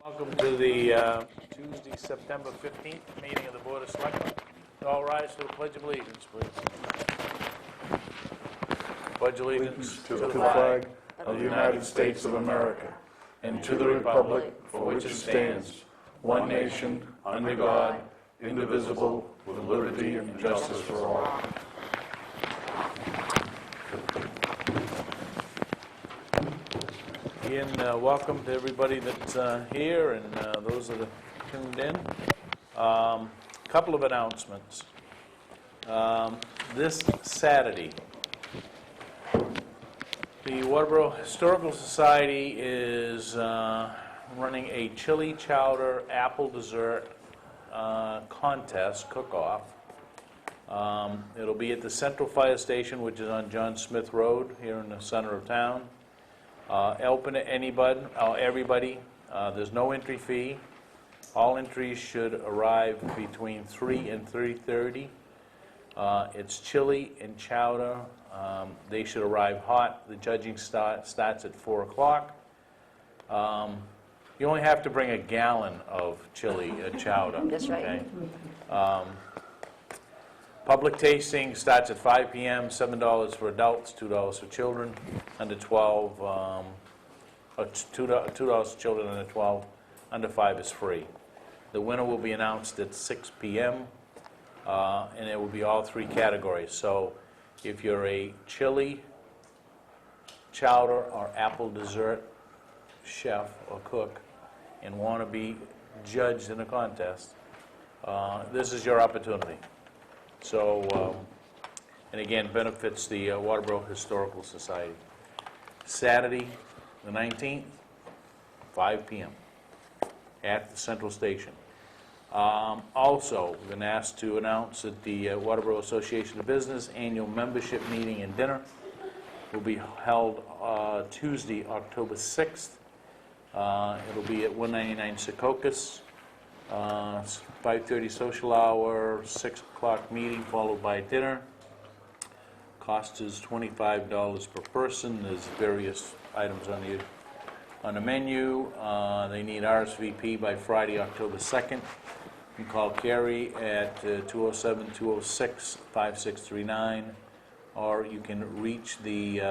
Welcome to the Tuesday, September 15th meeting of the Board of Selectmen. All rise for the Pledge of Allegiance, please. Pledge allegiance to the flag of the United States of America and to the republic for which it stands, one nation, under God, indivisible, with liberty and justice for all. Again, welcome to everybody that's here and those that are tuned in. Couple of announcements. This Saturday, the Waterboro Historical Society is running a chili chowder apple dessert contest, cook-off. It'll be at the Central Fire Station, which is on John Smith Road here in the center of town. Open to anybody, everybody. There's no entry fee. All entries should arrive between 3 and 3:30. It's chili and chowder. They should arrive hot. The judging starts at 4 o'clock. You only have to bring a gallon of chili chowder. That's right. Okay? Public tasting starts at 5 p.m., $7 for adults, $2 for children under 12, or $2 for children under 12, under 5 is free. The winner will be announced at 6 p.m., and it will be all three categories. So if you're a chili, chowder, or apple dessert chef or cook and want to be judged in a contest, this is your opportunity. So, and again, benefits the Waterboro Historical Society. Saturday, the 19th, 5 p.m. at the Central Station. Also, we've been asked to announce that the Waterboro Association of Business annual membership meeting and dinner will be held Tuesday, October 6th. It'll be at 199 Secocas. 5:30 social hour, 6 o'clock meeting followed by dinner. Cost is $25 per person. There's various items on the menu. They need RSVP by Friday, October 2nd. You can call Carrie at 207-206-5639, or you can reach the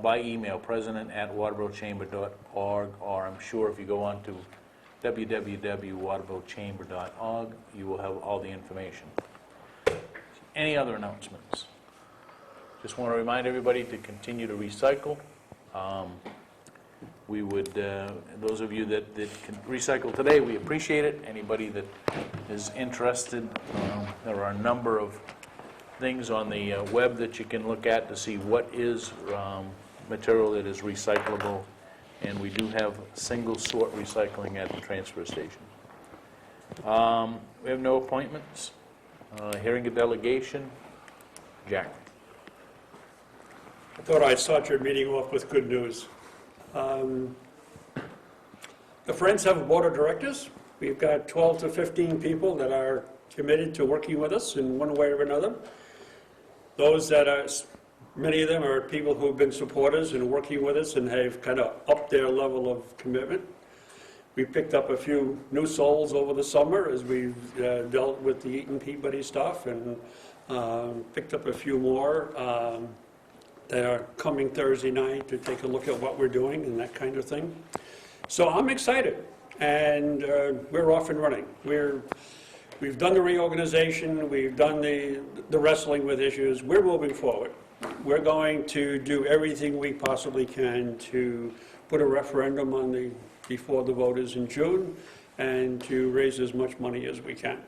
by email, president@waterboro-chamber.org, or I'm sure if you go on to www.waterboro-chamber.org, you will have all the information. Any other announcements? Just want to remind everybody to continue to recycle. We would, those of you that can recycle today, we appreciate it. Anybody that is interested, there are a number of things on the web that you can look at to see what is material that is recyclable, and we do have single sort recycling at the transfer station. We have no appointments. Hearing a delegation. Jack. I thought I'd start your meeting off with good news. The Friends have a board of directors. We've got 12 to 15 people that are committed to working with us in one way or another. Those that are, many of them are people who've been supporters and working with us and have kind of upped their level of commitment. We picked up a few new souls over the summer as we've dealt with the Eaton Peabody stuff, and picked up a few more that are coming Thursday night to take a look at what we're doing and that kind of thing. So I'm excited, and we're off and running. We've done the reorganization, we've done the wrestling with issues, we're moving forward. We're going to do everything we possibly can to put a referendum on before the voters in June, and to raise as much money as we can.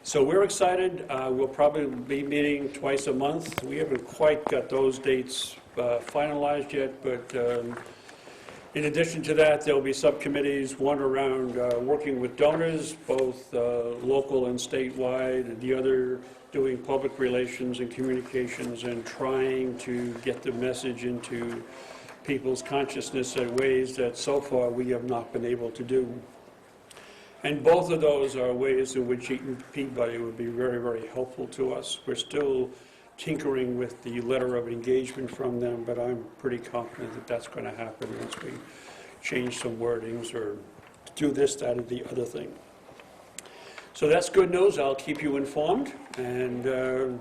So we're excited. We'll probably be meeting twice a month. We haven't quite got those dates finalized yet, but in addition to that, there'll be subcommittees, one around working with donors, both local and statewide, and the other doing public relations and communications and trying to get the message into people's consciousness in ways that so far we have not been able to do. And both of those are ways in which Eaton Peabody would be very, very helpful to us. We're still tinkering with the letter of engagement from them, but I'm pretty confident that that's going to happen once we change some wordings or do this, that, or the other thing. So that's good news. I'll keep you informed, and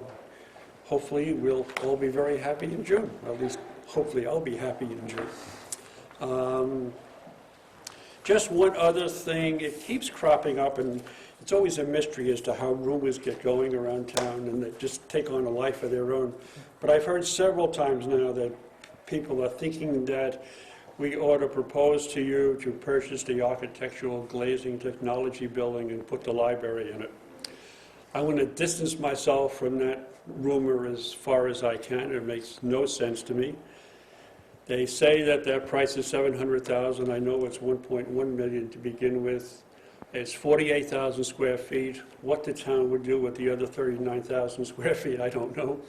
hopefully we'll all be very happy in June. At least, hopefully I'll be happy in June. Just one other thing, it keeps cropping up, and it's always a mystery as to how rumors get going around town and they just take on a life of their own. But I've heard several times now that people are thinking that we ought to propose to you to purchase the architectural glazing technology building and put the library in it. I want to distance myself from that rumor as far as I can. It makes no sense to me. They say that their price is $700,000. I know it's $1.1 million to begin with. It's 48,000 square feet. What the town would do with the other 39,000 square feet, I don't know.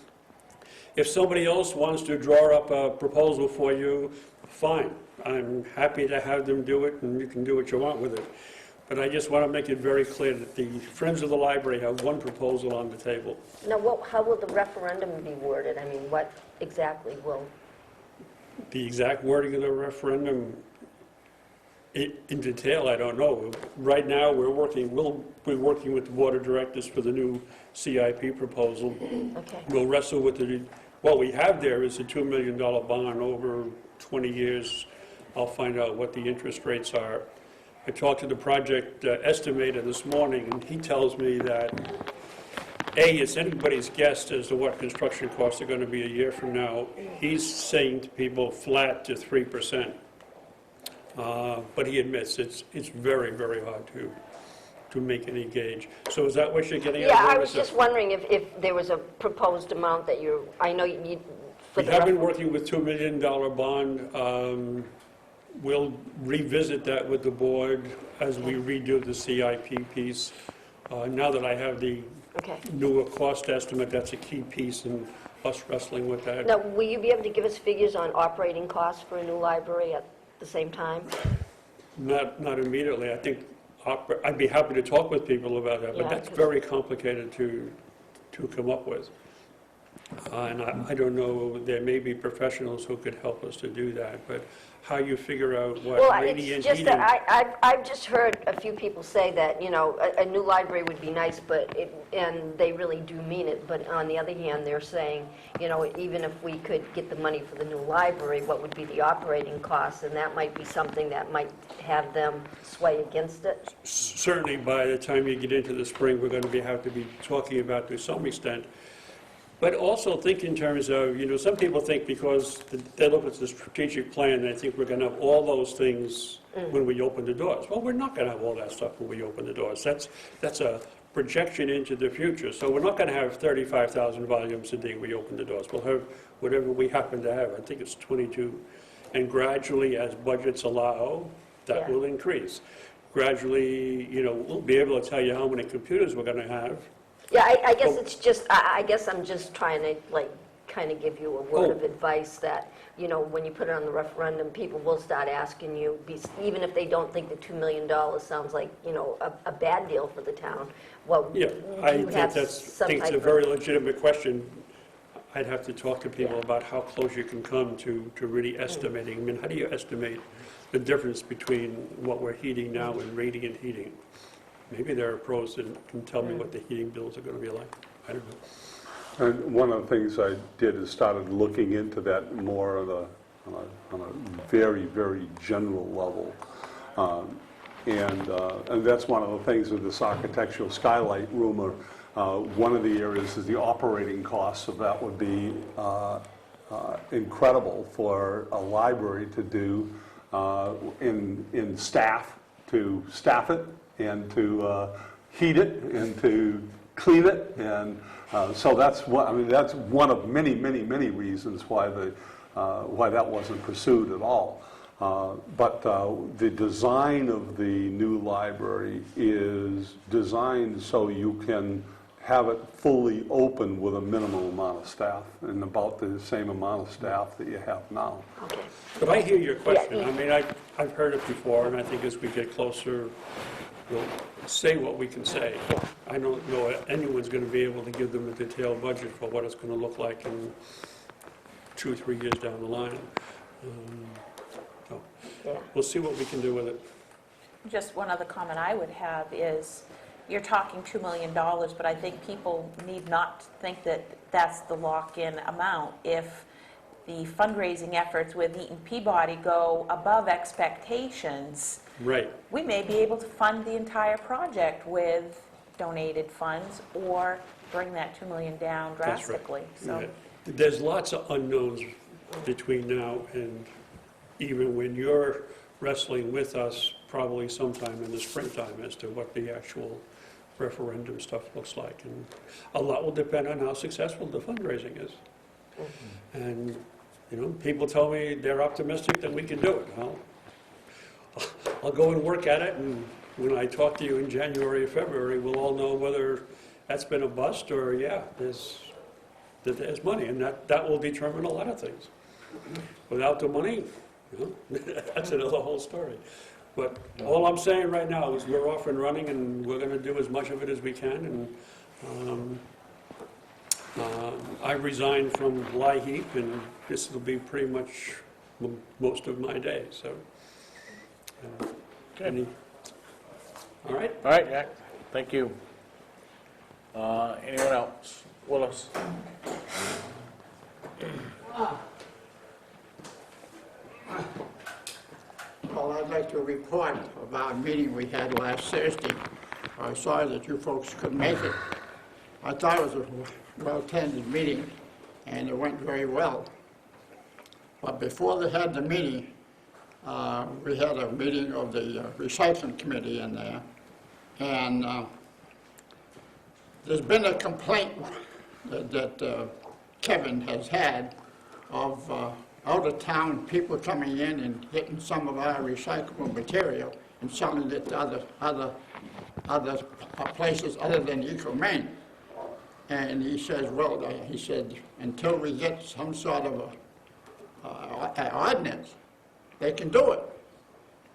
If somebody else wants to draw up a proposal for you, fine. I'm happy to have them do it, and you can do what you want with it. But I just want to make it very clear that the Friends of the Library have one proposal on the table. Now, how will the referendum be worded? I mean, what exactly will? The exact wording of the referendum, in detail, I don't know. Right now, we'll be working with the board of directors for the new CIP proposal. Okay. We'll wrestle with what we have there is a $2 million bond over 20 years. I'll find out what the interest rates are. I talked to the project estimator this morning, and he tells me that, A, it's anybody's guess as to what construction costs are going to be a year from now. He's saying to people flat to 3%. But he admits it's very, very hard to make any gauge. So is that what you're getting at? Yeah, I was just wondering if there was a proposed amount that I know you... We have been working with $2 million bond. We'll revisit that with the board as we redo the CIP piece. Now that I have the newer cost estimate, that's a key piece in us wrestling with that. Now, will you be able to give us figures on operating costs for a new library at the same time? Not immediately. I think I'd be happy to talk with people about that, but Yeah, that's 'cause- very complicated to come up with. And I don't know, there may be professionals who could help us to do that, but how you figure out what Well, radiant it's just heating... that I've just heard a few people say that, you know, a new library would be nice, and they really do mean it, but on the other hand, they're saying, you know, even if we could get the money for the new library, what would be the operating costs? And that might be something that might have them sway against it. Certainly, by the time you get into the spring, we're going to have to be talking about to some extent. But also think in terms of, you know, some people think because they look at the strategic plan, they think we're going to have all those things when we open the doors. Well, we're not going to have all that stuff when we open the doors. That's a projection into the future. So we're not going to have 35,000 volumes the day we open the doors. We'll have whatever we happen to have. I think it's 22. And gradually, as budgets allow, that will increase. Gradually, you know, we'll be able to tell you how many computers we're going to have. Yeah, I guess it's just, I guess I'm just trying to, like, kind of give you a word of advice that, you know, when you put it on the referendum, people will start asking you, even if they don't think the $2 million sounds like, you know, a bad deal for the town. Well, Yeah, I think that's a very legitimate question. I'd have to talk to people about how close you can come to really estimating. I mean, how do you estimate the difference between what we're heating now and radiant heating? Maybe there are pros that can tell me what the heating bills are going to be like. I don't know. And one of the things I did is started looking into that more on a very, very general level. And that's one of the things with this architectural skylight rumor. One of the areas is the operating costs of that would be incredible for a library to do in staff, to staff it and to heat it and to clean it. And so that's one of many, many, many reasons why that wasn't pursued at all. But the design of the new library is designed so you can have it fully open with a minimal amount of staff and about the same amount of staff that you have now. But I hear your question. I mean, I've heard it before, and I think as we get closer, we'll say what we can say. I don't know if anyone's going to be able to give them a detailed budget for what it's going to look like in 2 or 3 years down the line. So we'll see what we can do with it. Just one other comment I would have is, you're talking $2 million, but I think people need not think that that's the lock-in amount. If the fundraising efforts with Eaton Peabody go above expectations, Right. we may be able to fund the entire project with donated funds or bring that 2 million down That's right. drastically. So, Yeah. There's lots of unknowns between now and even when you're wrestling with us, probably sometime in the springtime, as to what the actual referendum stuff looks like. And a lot will depend on how successful the fundraising is. And, you know, people tell me they're optimistic that we can do it. I'll go and work at it, and when I talk to you in January or February, we'll all know whether that's been a bust or, yeah, there's money, and that will determine a lot of things. Without the money, you know, that's another whole story. But all I'm saying right now is we're off and running, and we're going to do as much of it as we can. And I resigned from LIHEAP, and this will be pretty much most of my day. So, Okay. all right. All right, Jack, thank you. Anyone else? Willis? Well, I'd like to report about a meeting we had last Thursday. I saw that you folks couldn't make it. I thought it was a well-attended meeting, and it went very well. But before they had the meeting, we had a meeting of the recycling committee in there, and there's been a complaint that Kevin has had of out-of-town people coming in and getting some of our recyclable material and selling it to other places other than Maine. And he says, well, he said, until we get some sort of a ordinance, they can do it.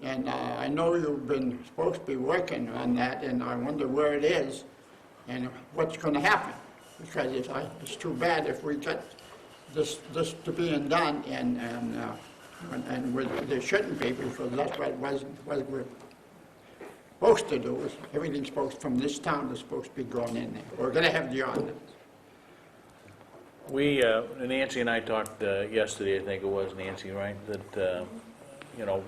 And I know you've been supposed to be working on that, and I wonder where it is and what's going to happen. Because it's too bad if we get this to being done, and there shouldn't be, because that's what we're supposed to do. Is everything's supposed, from this town, is supposed to be going in there. We're going to have the ordinance. We, Nancy and I talked yesterday, I think it was, Nancy, right? That, you know,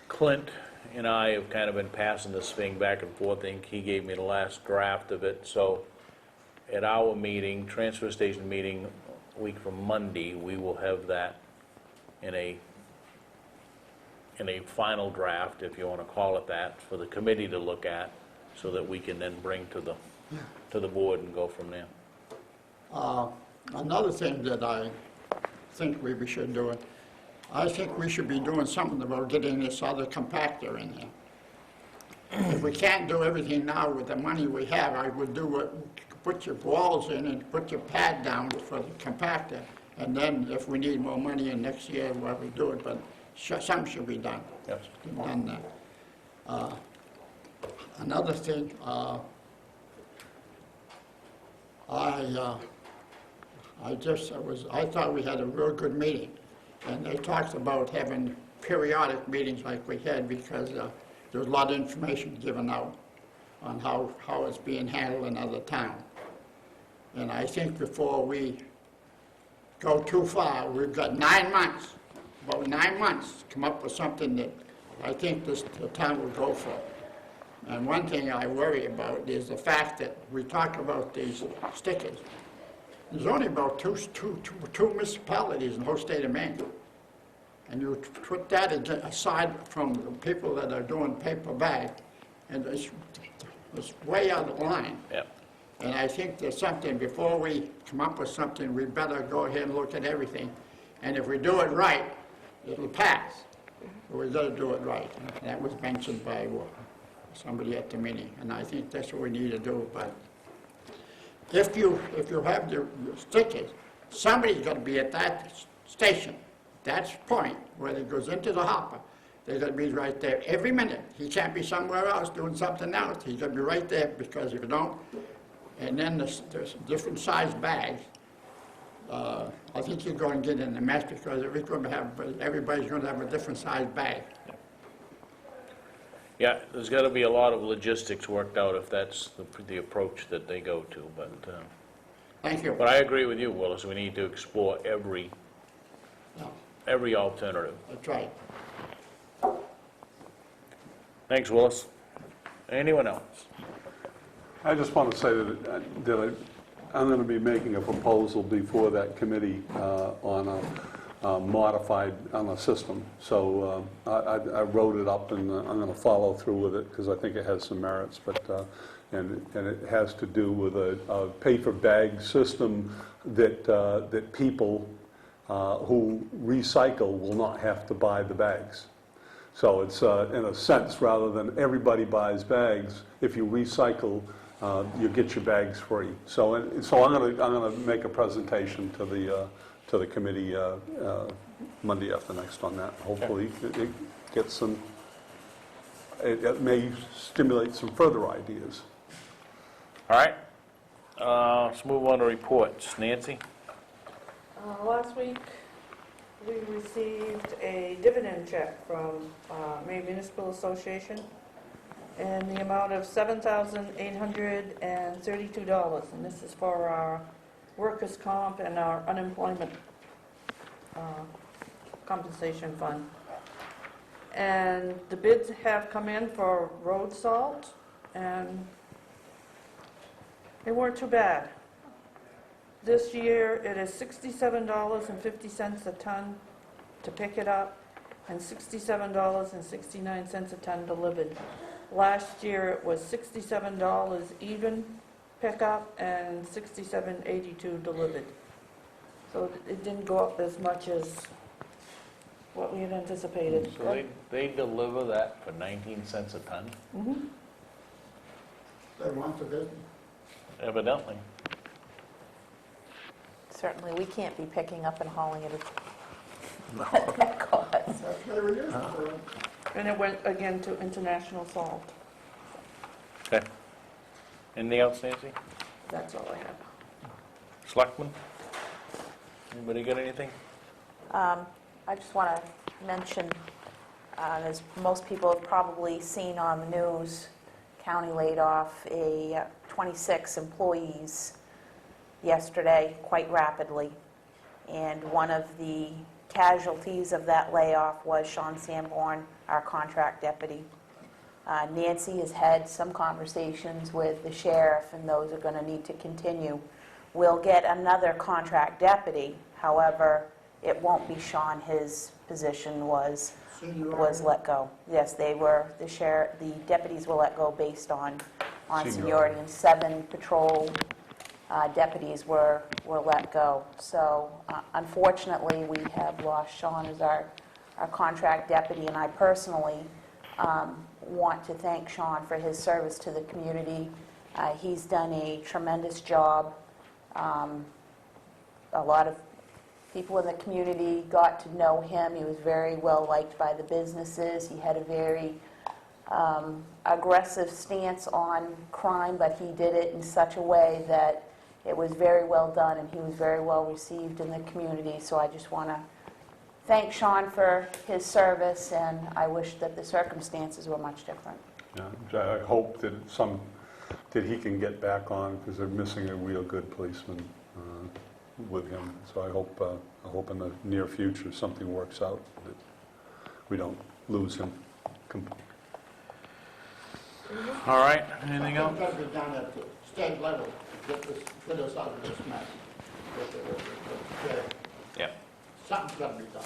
Clint and I have kind of been passing this thing back and forth. I think he gave me the last draft of it. So at our meeting, transfer station meeting, a week from Monday, we will have that in a final draft, if you want to call it that, for the committee to look at, so that we can then bring to the board and go from there. Another thing that I think we should do, I think we should be doing something about getting this other compactor in there. If we can't do everything now with the money we have, I would do what, put your balls in and put your pad down for the compactor, and then if we need more money in next year, well, we do it, but something should be done. Yes. Done that. Another thing, I thought we had a real good meeting, and they talked about having periodic meetings like we had, because there was a lot of information given out on how it's being handled in other towns. And I think before we go too far, we've got 9 months, about 9 months, to come up with something that I think the town will go for. And one thing I worry about is the fact that we talk about these stickers. There's only about two municipalities in the whole state of Maine. And you put that aside from the people that are doing paper bag, and it's way out of line. Yep. And I think there's something, before we come up with something, we better go ahead and look at everything. And if we do it right, it'll pass. But we gotta do it right. And that was mentioned by somebody at the meeting, and I think that's what we need to do. But if you have the stickers, somebody's gotta be at that station, that point where it goes into the hopper, They gotta be right there every minute. He can't be somewhere else doing something else. He's gotta be right there, because if you don't, and then there's different size bags. I think you're going to get in a mess, because everybody's going to have a different size bag. Yeah, there's got to be a lot of logistics worked out if that's the approach that they go to, Thank you. but I agree with you, Willis, we need to explore every No, alternative. that's right. Thanks, Willis. Anyone else? I just want to say that I'm going to be making a proposal before that committee on a system. So I wrote it up, and I'm going to follow through with it, because I think it has some merits. But and it has to do with a pay-for-bag system that people who recycle will not have to buy the bags. So it's, in a sense, rather than everybody buys bags, if you recycle, you get your bags free. So I'm going to make a presentation to the committee Monday after next on that. Hopefully, it gets some. It may stimulate some further ideas. All right, let's move on to reports. Nancy? Last week, we received a dividend check from Maine Municipal Association in the amount of $7,832, and this is for our workers' comp and our unemployment compensation fund. And the bids have come in for road salt, and they weren't too bad. This year, it is $67.50 a ton to pick it up, and $67.69 a ton delivered. Last year, it was $67 even pickup and $67.82 delivered. So it didn't go up as much as what we had anticipated. So they deliver that for 19 cents a ton, They want the business. evidently. Certainly, we can't be picking up and hauling it at that cost. That's what it is. And it went again to international salt. Okay. Anything else, Nancy? That's all I have. Selectmen? Anybody got anything? I just want to mention, as most people have probably seen on the news, county laid off 26 employees yesterday quite rapidly. And one of the casualties of that layoff was Sean Sanborn, our contract deputy. Nancy has had some conversations with the sheriff, and those are going to need to continue. We'll get another contract deputy, however, it won't be Sean. His position was let go. Yes, they were, the deputies were let go based on seniority, and 7 patrol deputies were let go. So unfortunately, we have lost Sean as our contract deputy, and I personally want to thank Sean for his service to the community. He's done a tremendous job. A lot of people in the community got to know him. He was very well liked by the businesses. He had a very aggressive stance on crime, but he did it in such a way that it was very well done, and he was very well received in the community. So I just want to thank Sean for his service, and I wish that the circumstances were much different. Yeah, I hope that that he can get back on, because they're missing a real good policeman with him. So I hope in the near future something works out, that we don't lose him. All right, anything else? Something's got to be done at the state level to get us out of this mess. Yeah. Something's got to be done.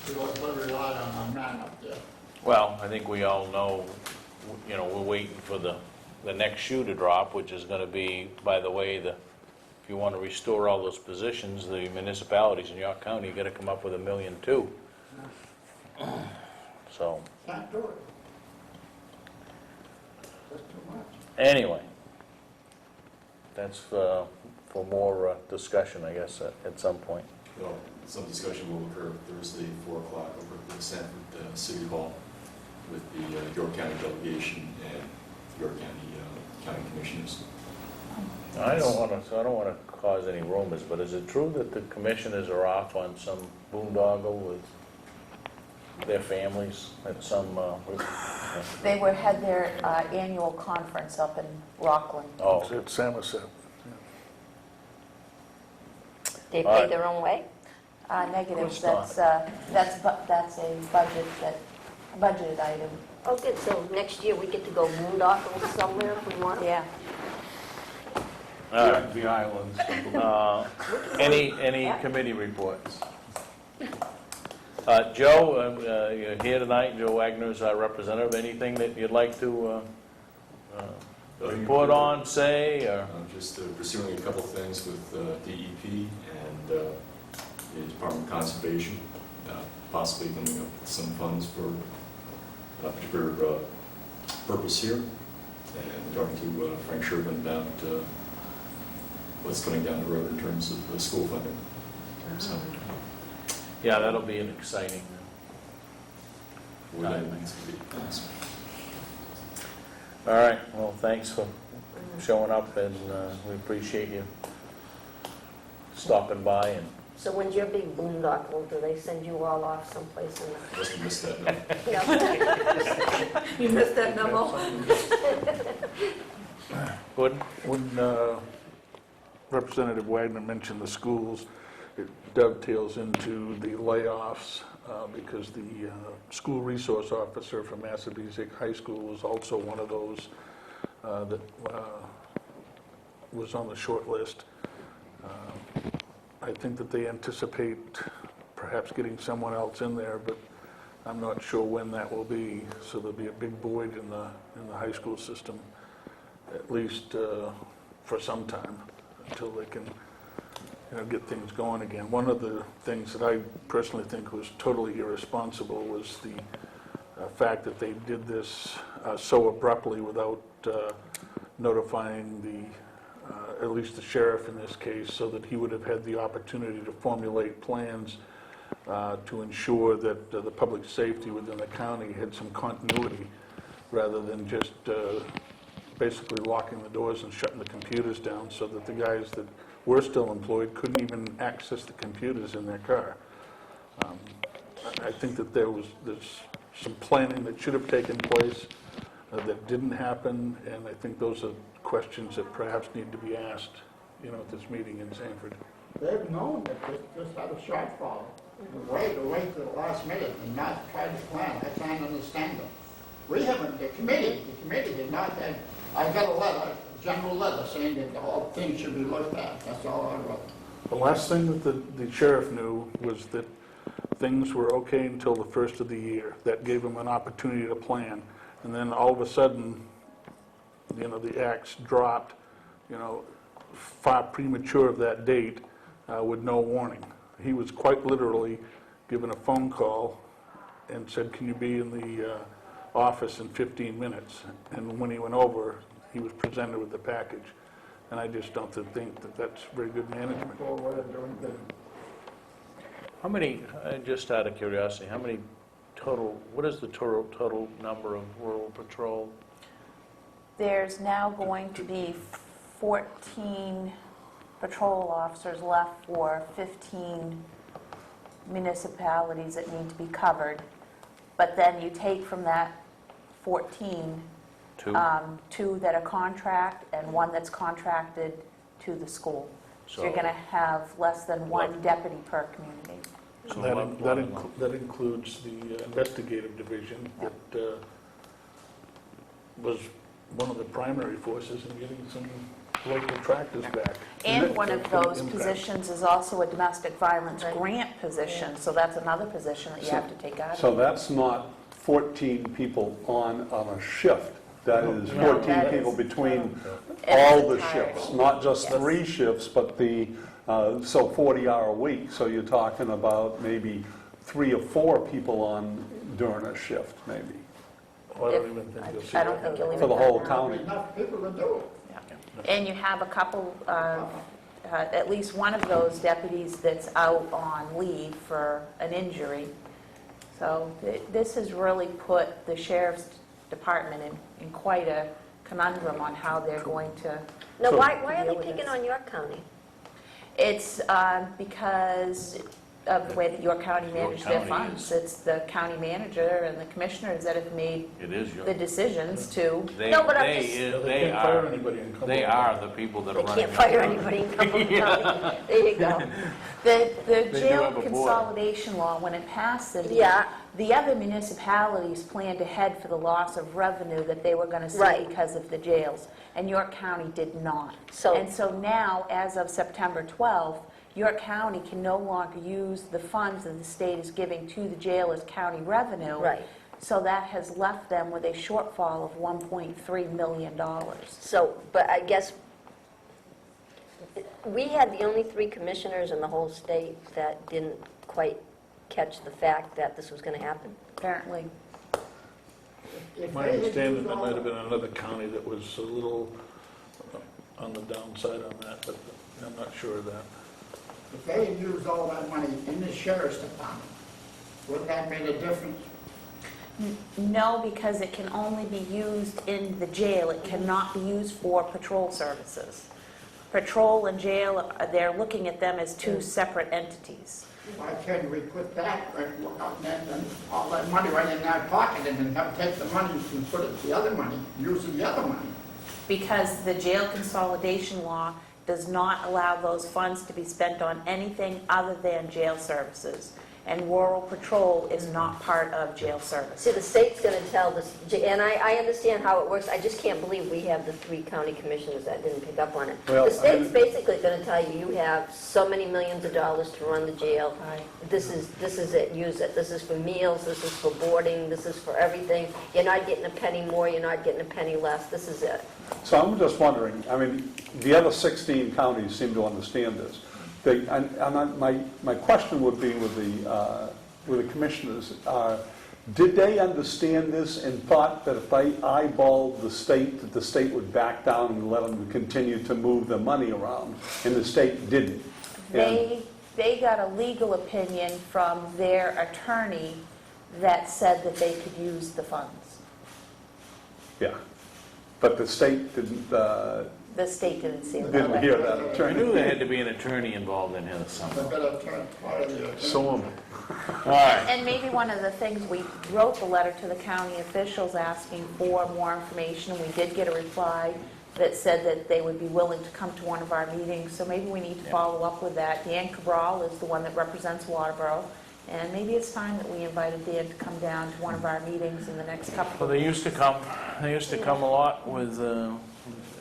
We don't rely on our man up there. Well, I think we all know, we're waiting for the next shoe to drop, which is going to be, by the way, if you want to restore all those positions, the municipalities in York County, you got to come up with $1.2 million. So, Can't do it. That's too much. anyway, that's for more discussion, I guess, at some point. well, some discussion will occur Thursday, 4 o'clock over at the Sanford City Hall with the York County delegation and York County Commissioners. I don't want to cause any rumors, but is it true that the commissioners are off on some boondoggle with their families at some, They had their annual conference up in Rockland. oh, It's Samoset. They All pay right. their own way? Negative, course not. that's a budgeted item. Oh, good, so next year we get to go boondoggle somewhere if we want? Yeah. all right. The islands. Any committee reports? Joe, you're here tonight, Joe Wagner is our representative. Anything that you'd like to report on, say, or? Just pursuing a couple of things with DEP and the Department of Conservation, possibly coming up with some funds for a particular purpose here, and talking to Frank Sherman about what's coming down the road in terms of school funding. So, Yeah, that'll be an exciting we're time. thanks. All right, well, thanks for showing up, and we appreciate you stopping by. And So when's your big boondoggle? Do they send you all off someplace in the... Must have missed that note. Yeah. You missed that memo? Gordon? When Representative Wagner mentioned the schools, it dovetails into the layoffs because the school resource officer from Massabesic High School was also one of those that was on the short list. I think that they anticipate perhaps getting someone else in there, but I'm not sure when that will be. So there'll be a big void in the high school system, at least for some time, until they can, get things going again. One of the things that I personally think was totally irresponsible was the fact that they did this so abruptly without notifying at least the sheriff in this case, so that he would have had the opportunity to formulate plans to ensure that the public safety within the county had some continuity, rather than just basically locking the doors and shutting the computers down so that the guys that were still employed couldn't even access the computers in their car. I think that there's some planning that should have taken place that didn't happen, and I think those are questions that perhaps need to be asked, at this meeting in Sanford. They've known that this had a shortfall. To wait to the last minute and not try to plan, I can't understand it. We haven't, the committee did not have, I got a general letter saying that the whole thing should be looked at, that's all I wrote. The last thing that the sheriff knew was that things were okay until the first of the year. That gave him an opportunity to plan. And then all of a sudden, the axe dropped, far premature of that date with no warning. He was quite literally given a phone call and said, "Can you be in the office in 15 minutes?" And when he went over, he was presented with the package. And I just don't think that that's very good management. For what they're doing there. How many, just out of curiosity, what is the total number of rural patrol? There's now going to be 14 patrol officers left for 15 municipalities that need to be covered. But then you take from that 14, Two? 2 that are contract and 1 that's contracted to the school. So you're So- going to have less than 1 deputy per community. So That includes the investigative division that was one of the primary forces in getting some local tractors back. And one that of can those impact. positions is also a domestic violence grant position, so that's another position that you have to take out of. So that's not 14 people on a shift. That is No, 14 that people is- between Every all the time. shifts, not just Yes. 3 shifts, but so 40-hour week. So you're talking about maybe 3 or 4 people on during a shift, maybe, Well, I don't even think you'll see I don't that. think you'll even. for the whole get that. county. Enough people to do it. And you have a couple of at least one of those deputies that's out on leave for an injury. So this has really put the sheriff's department in quite a conundrum on how they're going to. Now, So- why are Deal they with picking this. on York County? It's because of the way that York County York manage their County funds. is- It's the county manager and the commissioners that have made It is the your, decisions to. they, No, but I'm they, just- They they can't fire are, anybody in Cumberland. they are the people that are They running. can't fire anybody in Cumberland County. There you go. The do jail have a board. consolidation law, when it passed, Cindy, Yeah. the other municipalities planned ahead for the loss of revenue that they were going to see Right. because of the jails, and York County did not. So- And so now, as of September 12th, York County can no longer use the funds that the state is giving to the jail as county revenue. Right. So that has left them with a shortfall of $1.3 million. So, but I guess, we had the only 3 commissioners in the whole state that didn't quite catch the fact that this was going to happen. Apparently, If My they had understanding, used there all might have the- been another county that was a little on the downside on that, but I'm not sure of that. If they had used all that money in the sheriff's department, wouldn't that made a difference? no, because it can only be used in the jail. It cannot be used for patrol services. Patrol and jail, they're looking at them as 2 separate entities. Why can't we put that, and all that money right in that pocket and then have, take the money and put it to the other money, using the other money? Because the jail consolidation law does not allow those funds to be spent on anything other than jail services. And rural patrol is not part of jail See, services. the state's going to tell this, and I understand how it works, I just can't believe we have the 3 county commissioners that didn't pick up on it. Well, The state's basically going to tell you, you have so many millions of dollars to run the jail. Right. This is it, use it. This is for meals, this is for boarding, this is for everything. You're not getting a penny more, you're not getting a penny less, this is it. So I'm just wondering, I mean, the other 16 counties seem to understand this. My question would be with the commissioners, did they understand this and thought that if they eyeballed the state, that the state would back down and let them continue to move the money around, and the state didn't? And- They got a legal opinion from their attorney that said that they could use the funds. Yeah, but the state didn't The state didn't see it that didn't way. hear that I attorney. knew there had to be an attorney involved in here The somewhere. better turn part of the. Some of them. All right, And maybe one of the things, we wrote the letter to the county officials asking for more information. We did get a reply that said that they would be willing to come to one of our meetings, so maybe we need to follow up with that. Dan Cabral is the one that represents Waterboro, and maybe it's time that we invited Dan to come down to one of our meetings in the next couple well, of they used to come a lot with, I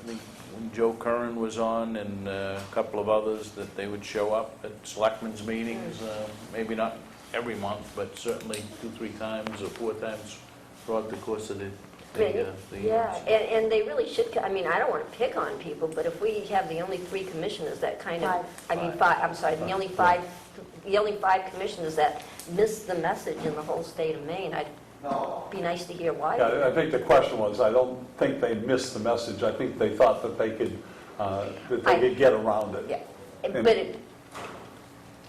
think, when Joe Curran was on and a couple of others, that they would show up at selectmen's meetings, maybe not every month, but certainly 2, 3 times or 4 times throughout the course of the year. Yeah, and they really should, I mean, I don't want to pick on people, but if we have the only 3 commissioners that kind of, I mean, 5, I'm sorry, the only 5 commissioners that miss the message in the whole state of Maine, I'd be nice to hear why. Yeah, I think the question was, I don't think they missed the message. I think they thought that they could get around it. Yeah, but it,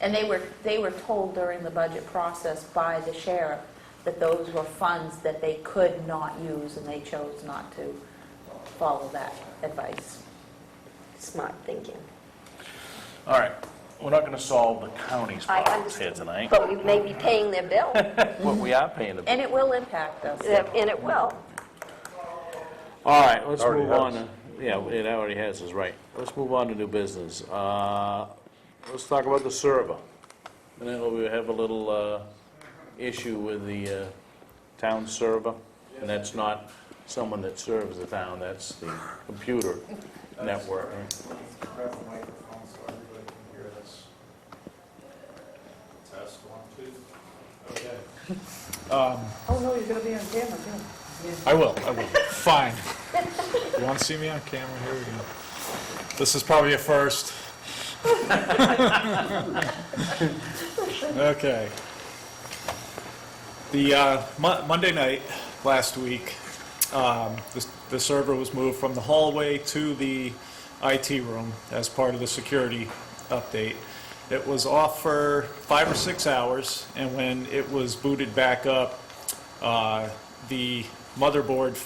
And they were told during the budget process by the sheriff that those were funds that they could not use, and they chose not to follow that advice. smart thinking. All right, we're not going to solve the county's I problems here understand. tonight, But we may be paying their bill, but we are paying the. And it will impact us. and it will. All right, let's Already move on. has. Yeah, it already has, is right. Let's move on to new business. Let's talk about the server. And then we have a little issue with the town server, and that's not someone that serves the town, that's the computer network. right? Grab the microphone so everybody can hear this. Test, 1, 2. Okay. Oh, no, you're going to be on camera, too. I will. Fine. You want to see me on camera? Here we go. This is probably a first. Okay. The Monday night last week, the server was moved from the hallway to the IT room as part of the security update. It was off for 5 or 6 hours, and when it was booted back up, the motherboard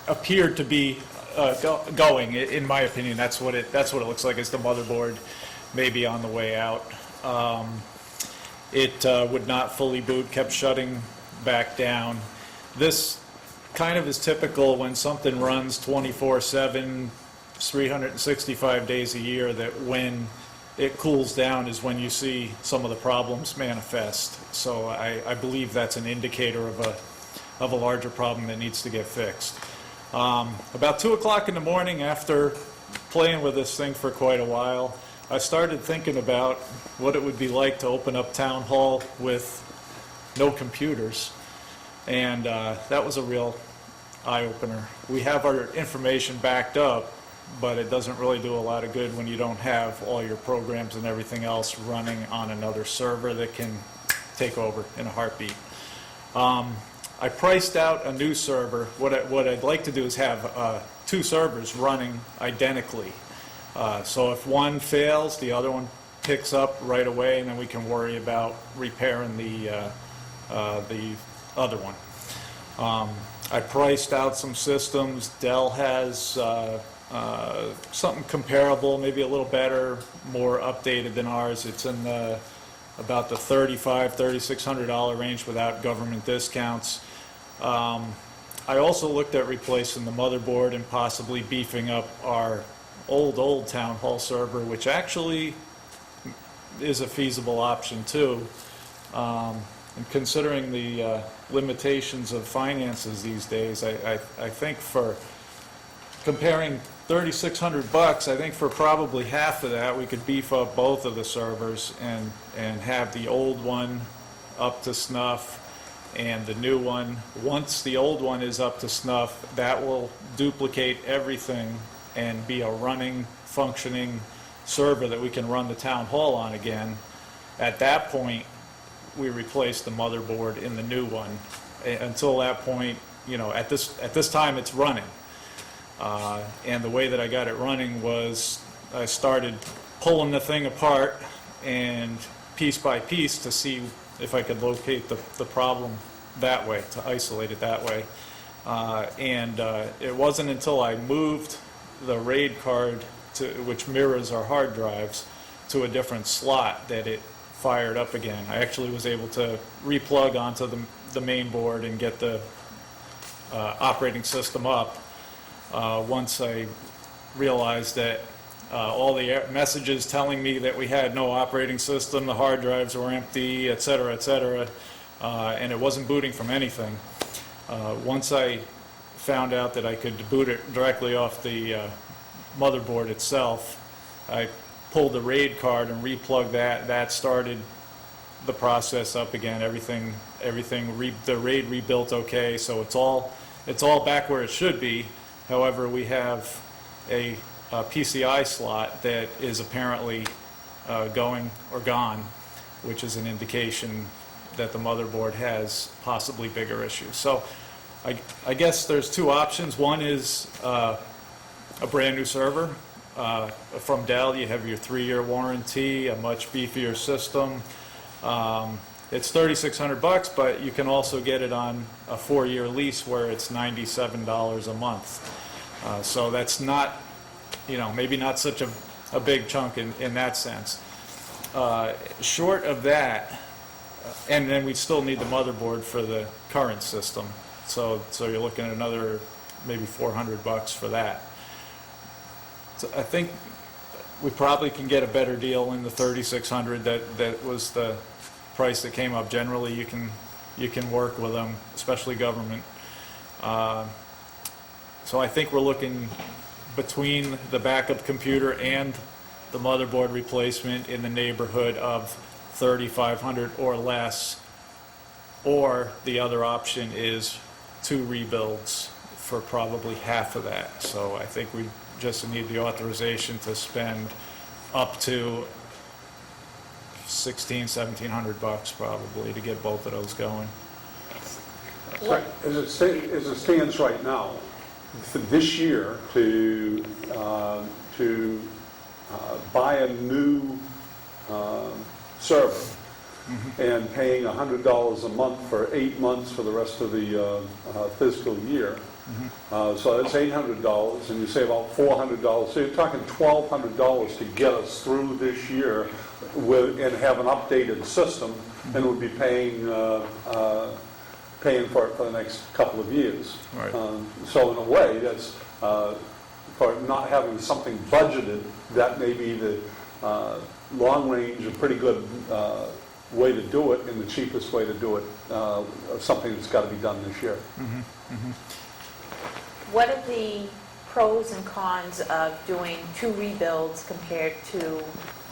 appeared to be going. In my opinion, that's what it looks like. Is the motherboard maybe on the way out? It would not fully boot, kept shutting back down. This kind of is typical when something runs 24/7, 365 days a year, that when it cools down is when you see some of the problems manifest. So I believe that's an indicator of a larger problem that needs to get fixed. About 2 o'clock in the morning, after playing with this thing for quite a while, I started thinking about what it would be like to open up town hall with no computers. And that was a real eye-opener. We have our information backed up, but it doesn't really do a lot of good when you don't have all your programs and everything else running on another server that can take over in a heartbeat. I priced out a new server. What I'd like to do is have 2 servers running identically. So if one fails, the other one picks up right away, and then we can worry about repairing the other one. I priced out some systems. Dell has something comparable, maybe a little better, more updated than ours. It's in about the $3,500, $3,600 range without government discounts. I also looked at replacing the motherboard and possibly beefing up our old town hall server, which actually is a feasible option too. And considering the limitations of finances these days, I think for comparing $3,600, I think for probably half of that, we could beef up both of the servers and have the old one up to snuff and the new one. Once the old one is up to snuff, that will duplicate everything and be a running, functioning server that we can run the town hall on again. At that point, we replace the motherboard in the new one. Until that point, at this time, it's running. And the way that I got it running was I started pulling the thing apart and piece by piece to see if I could locate the problem that way, to isolate it that way. And it wasn't until I moved the RAID card, which mirrors our hard drives, to a different slot that it fired up again. I actually was able to replug onto the main board and get the operating system up once I realized that all the messages telling me that we had no operating system, the hard drives were empty, et cetera, and it wasn't booting from anything. Once I found out that I could boot it directly off the motherboard itself, I pulled the RAID card and replugged that. That started the process up again. The RAID rebuilt okay, so it's all back where it should be. However, we have a PCI slot that is apparently going or gone, which is an indication that the motherboard has possibly bigger issues. So I guess there's 2 options. One is a brand new server from Dell. You have your 3-year warranty, a much beefier system. It's $3,600, but you can also get it on a 4-year lease where it's $97 a month. So that's not, maybe not such a big chunk in that sense. Short of that, and then we still need the motherboard for the current system. So you're looking at another maybe $400 for that. So I think we probably can get a better deal in the $3,600. That was the price that came up. Generally, you can work with them, especially government. So I think we're looking between the backup computer and the motherboard replacement in the neighborhood of $3,500 or less, or the other option is 2 rebuilds for probably half of that. So I think we just need the authorization to spend up to $1,600-1,700 probably to get both of those going. So, as it stands right now, for this year to to buy a new server and paying $100 a month for 8 months for the rest of the fiscal year. So that's $800, and you save about $400. So you're talking $1,200 to get us through this year and have an updated system, and we'll be paying for it for the next couple of years. Right. So in a way, that's for not having something budgeted, that may be the long range, a pretty good way to do it, and the cheapest way to do it, something that's got to be done this year. What are the pros and cons of doing 2 rebuilds compared to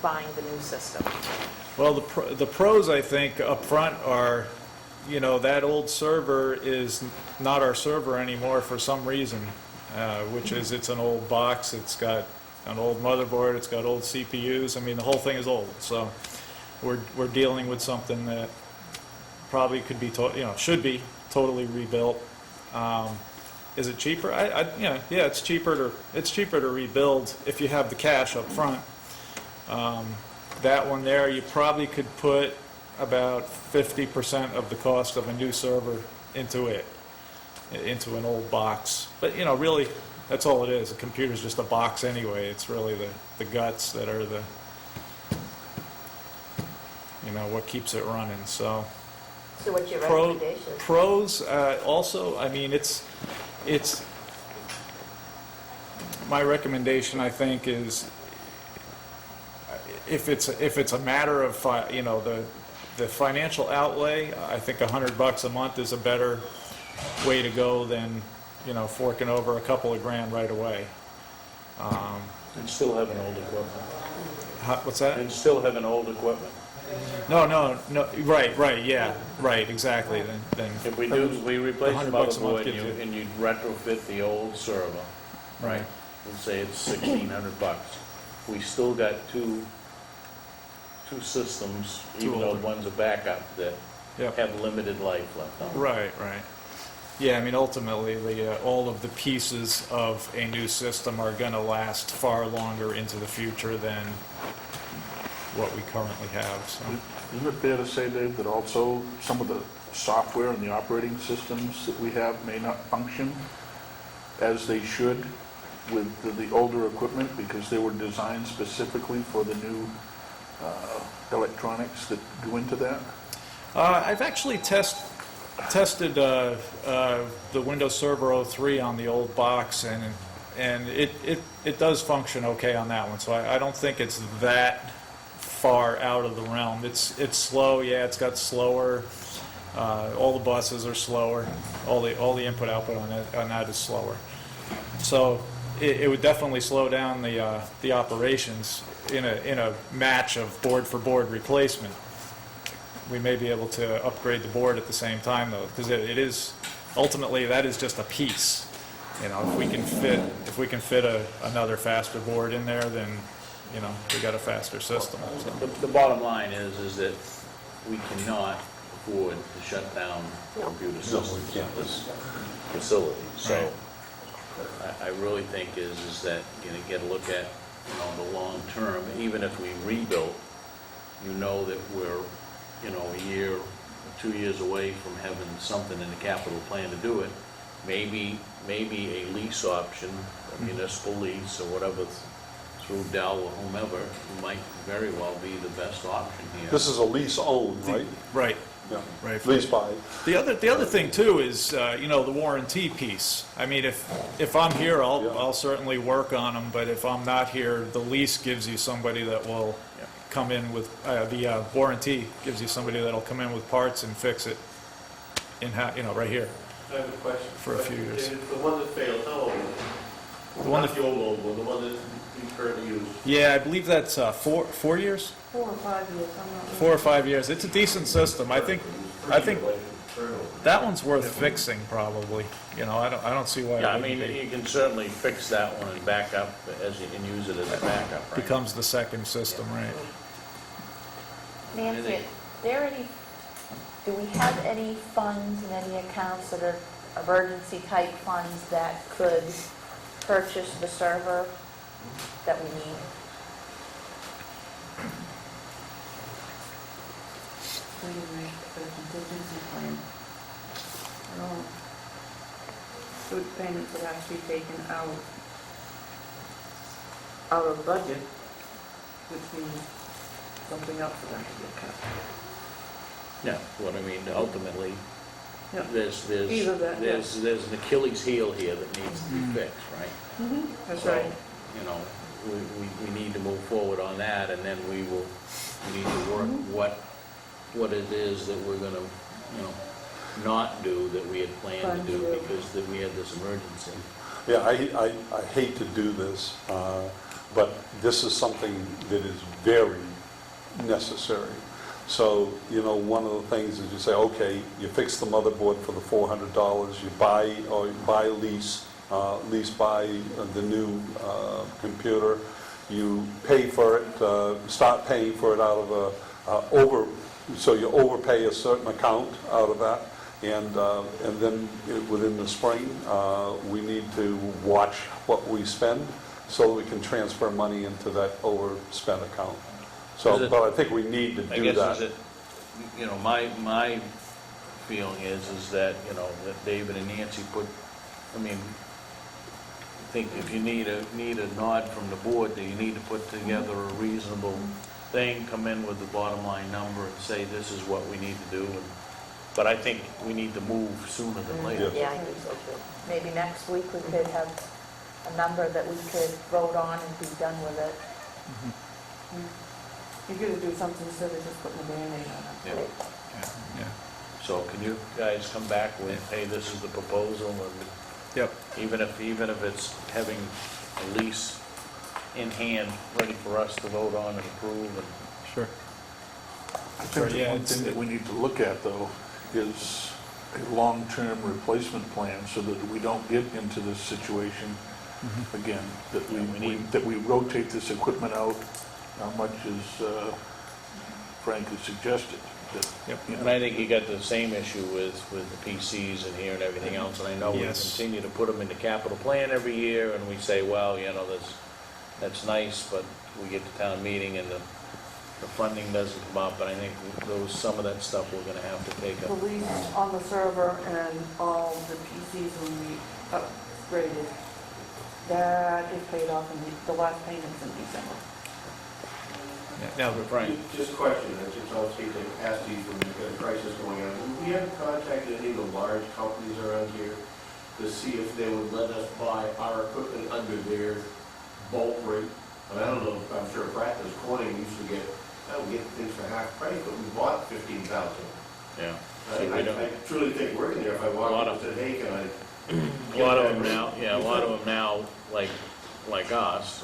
buying the new system? Well, the pros, I think, up front are, you know, that old server is not our server anymore for some reason, which is it's an old box, it's got an old motherboard, it's got old CPUs. I mean, the whole thing is old. So we're dealing with something that probably could be, should be totally rebuilt. Is it cheaper? Yeah, it's cheaper to rebuild if you have the cash up front. That one there, you probably could put about 50% of the cost of a new server into it, into an old box. But, you know, really, that's all it is. A computer's just a box anyway. It's really the guts that are the, you know, what keeps it running. So what's your recommendation? pros, also, I mean, it's my recommendation, I think, is if it's a matter of the financial outlay, I think $100 a month is a better way to go than, you know, forking over a couple of grand right away. And still have an old equipment. What's that? And still have an old equipment. No, right, yeah, right, exactly. Then If we do, we replace the $100 a month motherboard gives you- and you retrofit the old server, right? Let's say it's $1,600. We still got two systems, Two even though older. one's a backup, that Yep. have limited life left on them. Right. Yeah, I mean, ultimately, all of the pieces of a new system are going to last far longer into the future than what we currently have, so. Isn't it fair to say, Dave, that also some of the software and the operating systems that we have may not function as they should with the older equipment because they were designed specifically for the new electronics that go into that? I've actually tested the Windows Server 03 on the old box, and it does function okay on that one, so I don't think it's that far out of the realm. It's slow, yeah, it's got slower, all the buses are slower, all the input-output on that is slower. So it would definitely slow down the operations in a match of board-for-board replacement. We may be able to upgrade the board at the same time, though, because it is, ultimately, that is just a piece. You know, if we can fit another faster board in there, then, you know, we got a faster system. So. The bottom line is that we cannot afford to shut down computer systems in this facility. So I really think is that you know, get a look at, you know, the long term. Even if we rebuilt, you know that we're, you know, a year or 2 years away from having something in the capital plan to do it. Maybe a lease option, a municipal lease or whatever, through Dell or whomever, might very well be the best option here. This is a lease owned, right? Right. Yeah. Right. Lease by. The other thing too is you know, the warranty piece. I mean, if I'm here, I'll certainly work on them. But if I'm not here, the lease gives you somebody that will come in with the warranty gives you somebody that'll come in with parts and fix it you know, right here I have a question. for a few years. The one that failed, how old is it? The one Not that, the old one, the one that you currently use. yeah, I believe that's 4 years, 4 or 5 years, I'm not. 4 or 5 years. It's a decent system. I think that one's worth fixing probably. You know, I don't see why Yeah, I it mean, wouldn't be. you can certainly fix that one and back up and use it as a backup, right? Becomes the second system, right? Nancy, do we have any funds and any accounts that are emergency type funds that could purchase the server that we need. We need to make a contingency plan. Food payments would have to be taken out of budget, which means something else would have to get cut. Yeah, what I mean, ultimately, Yeah. there's Either that, yeah. an Achilles heel here that needs to be fixed, right? That's So, right. you know, we need to move forward on that, and then we need to work what it is that we're gonna, you know, not do that we had planned to do Plan to do. because that we had this emergency. Yeah, I hate to do this, but this is something that is very necessary. So, you know, one of the things is you say, okay, you fix the motherboard for the $400, you buy lease buy the new computer, you pay for it, start paying for it out of so you overpay a certain account out of that, and then within the spring, we need to watch what we spend so that we can transfer money into that overspent account. Is So, it- but I think we need to I do guess that. is it, you know, my feeling is that, you know, that David and Nancy put, I mean, I think if you need a nod from the board, that you need to put together a reasonable thing, come in with the bottom line number and say, this is what we need to do. But I think we need to move sooner than later. Yes. Yeah, I think so too. Maybe next week we could have a number that we could vote on and be done with it. You gotta do something instead of just putting a Band-Aid on it. Yeah. So can you guys come back with, hey, this is the proposal, and Yep. even if it's having a lease in hand, ready for us to vote on and approve, and Sure. I think the Yeah, one it's- thing that we need to look at, though, is a long-term replacement plan so that we don't get into this situation again, that Yeah, we need- that we rotate this equipment out how much is Frank has suggested. That, Yep. you know, And I think you got the same issue with the PCs in here and everything else, and I know we Yes. continue to put them in the capital plan every year, and we say, well, you know, that's nice, but we get to town meeting and the funding doesn't come up, and I think some of that stuff we're gonna have to take The up. lease on the server and all the PCs when we upgraded, that is paid off in the last payment's in December. Now, Frank, Just a question, I just don't see the capacity when you've got a crisis going on. Have we ever contacted any of the large companies around here to see if they would let us buy our equipment under their bulk rate? And I don't know, I'm sure Practice Corning used to get things for half price, but we bought 15,000. yeah. I See, we don't- I truly think working there, if I A lot walked of- up and said, hey, can I? A lot of them now, yeah, a lot of them now, like us,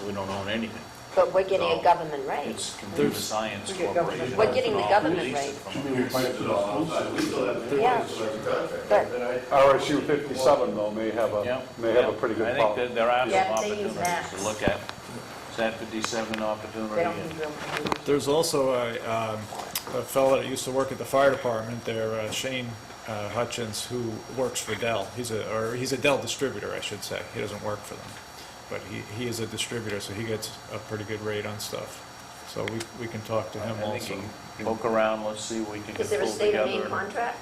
we don't own anything. But we're getting So, a government rate. It's Computer Science We get government- Corporation. We're getting the All government lease it rate. from Should them. be replaced It's all outside. We still have Yeah. contract. But- And I- RSU 57 though may have Yeah, a pretty good I pop. think that there are some Yeah, they use opportunities to Macs. look at. Is that 57 They opportunity? don't need real computers. there's also a fellow that used to work at the fire department there, Shane Hutchins, who works for Dell. He's a Dell distributor, I should say. He doesn't work for them, but he is a distributor, so he gets a pretty good rate on stuff. So we can talk to him I think also. you can look around, let's see what we can Is there a pull state of Maine together. contract?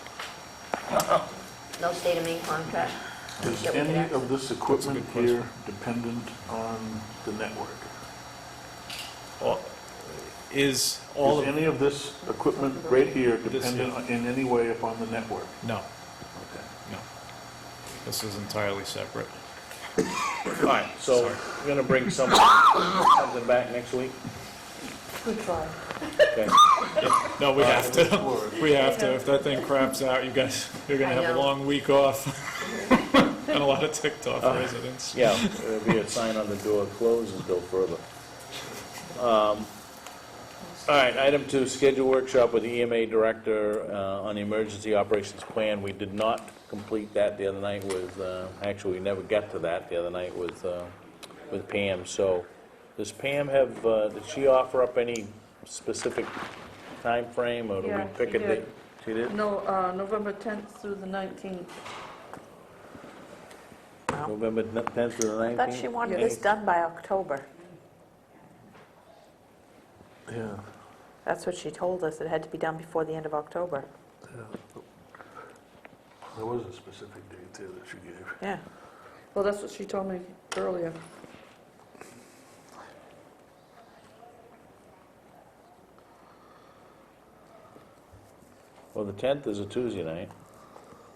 No state of Maine contract? Is that we could any access? of this equipment good question. here dependent on the network? Is all Is of, any of this equipment right here This dependent in any way upon the network? no, Okay. no. This is entirely separate. All right, so we're gonna bring something back next week? Good try. Okay. No, we have to. We have to. If that thing craps out, you're gonna I have a know. long week off. And a lot of TikTok residents. Yeah, there'll be a sign on the door, close until further. All right, item 2, schedule workshop with the EMA director on the emergency operations plan. We did not complete that the other night with, actually, we never got to that the other night with Pam. So does Pam have, did she offer up any specific time frame, or do Yeah, we pick she a date? did. She did? No, November 10th through the 19th. Well, November 10th to the I thought she 19th? wanted this done by October. Yeah, That's what she told us, it had to be done before the end of October. yeah. There was a specific date there that she gave. Yeah. Well, that's what she told me earlier. Well, the 10th is a Tuesday night,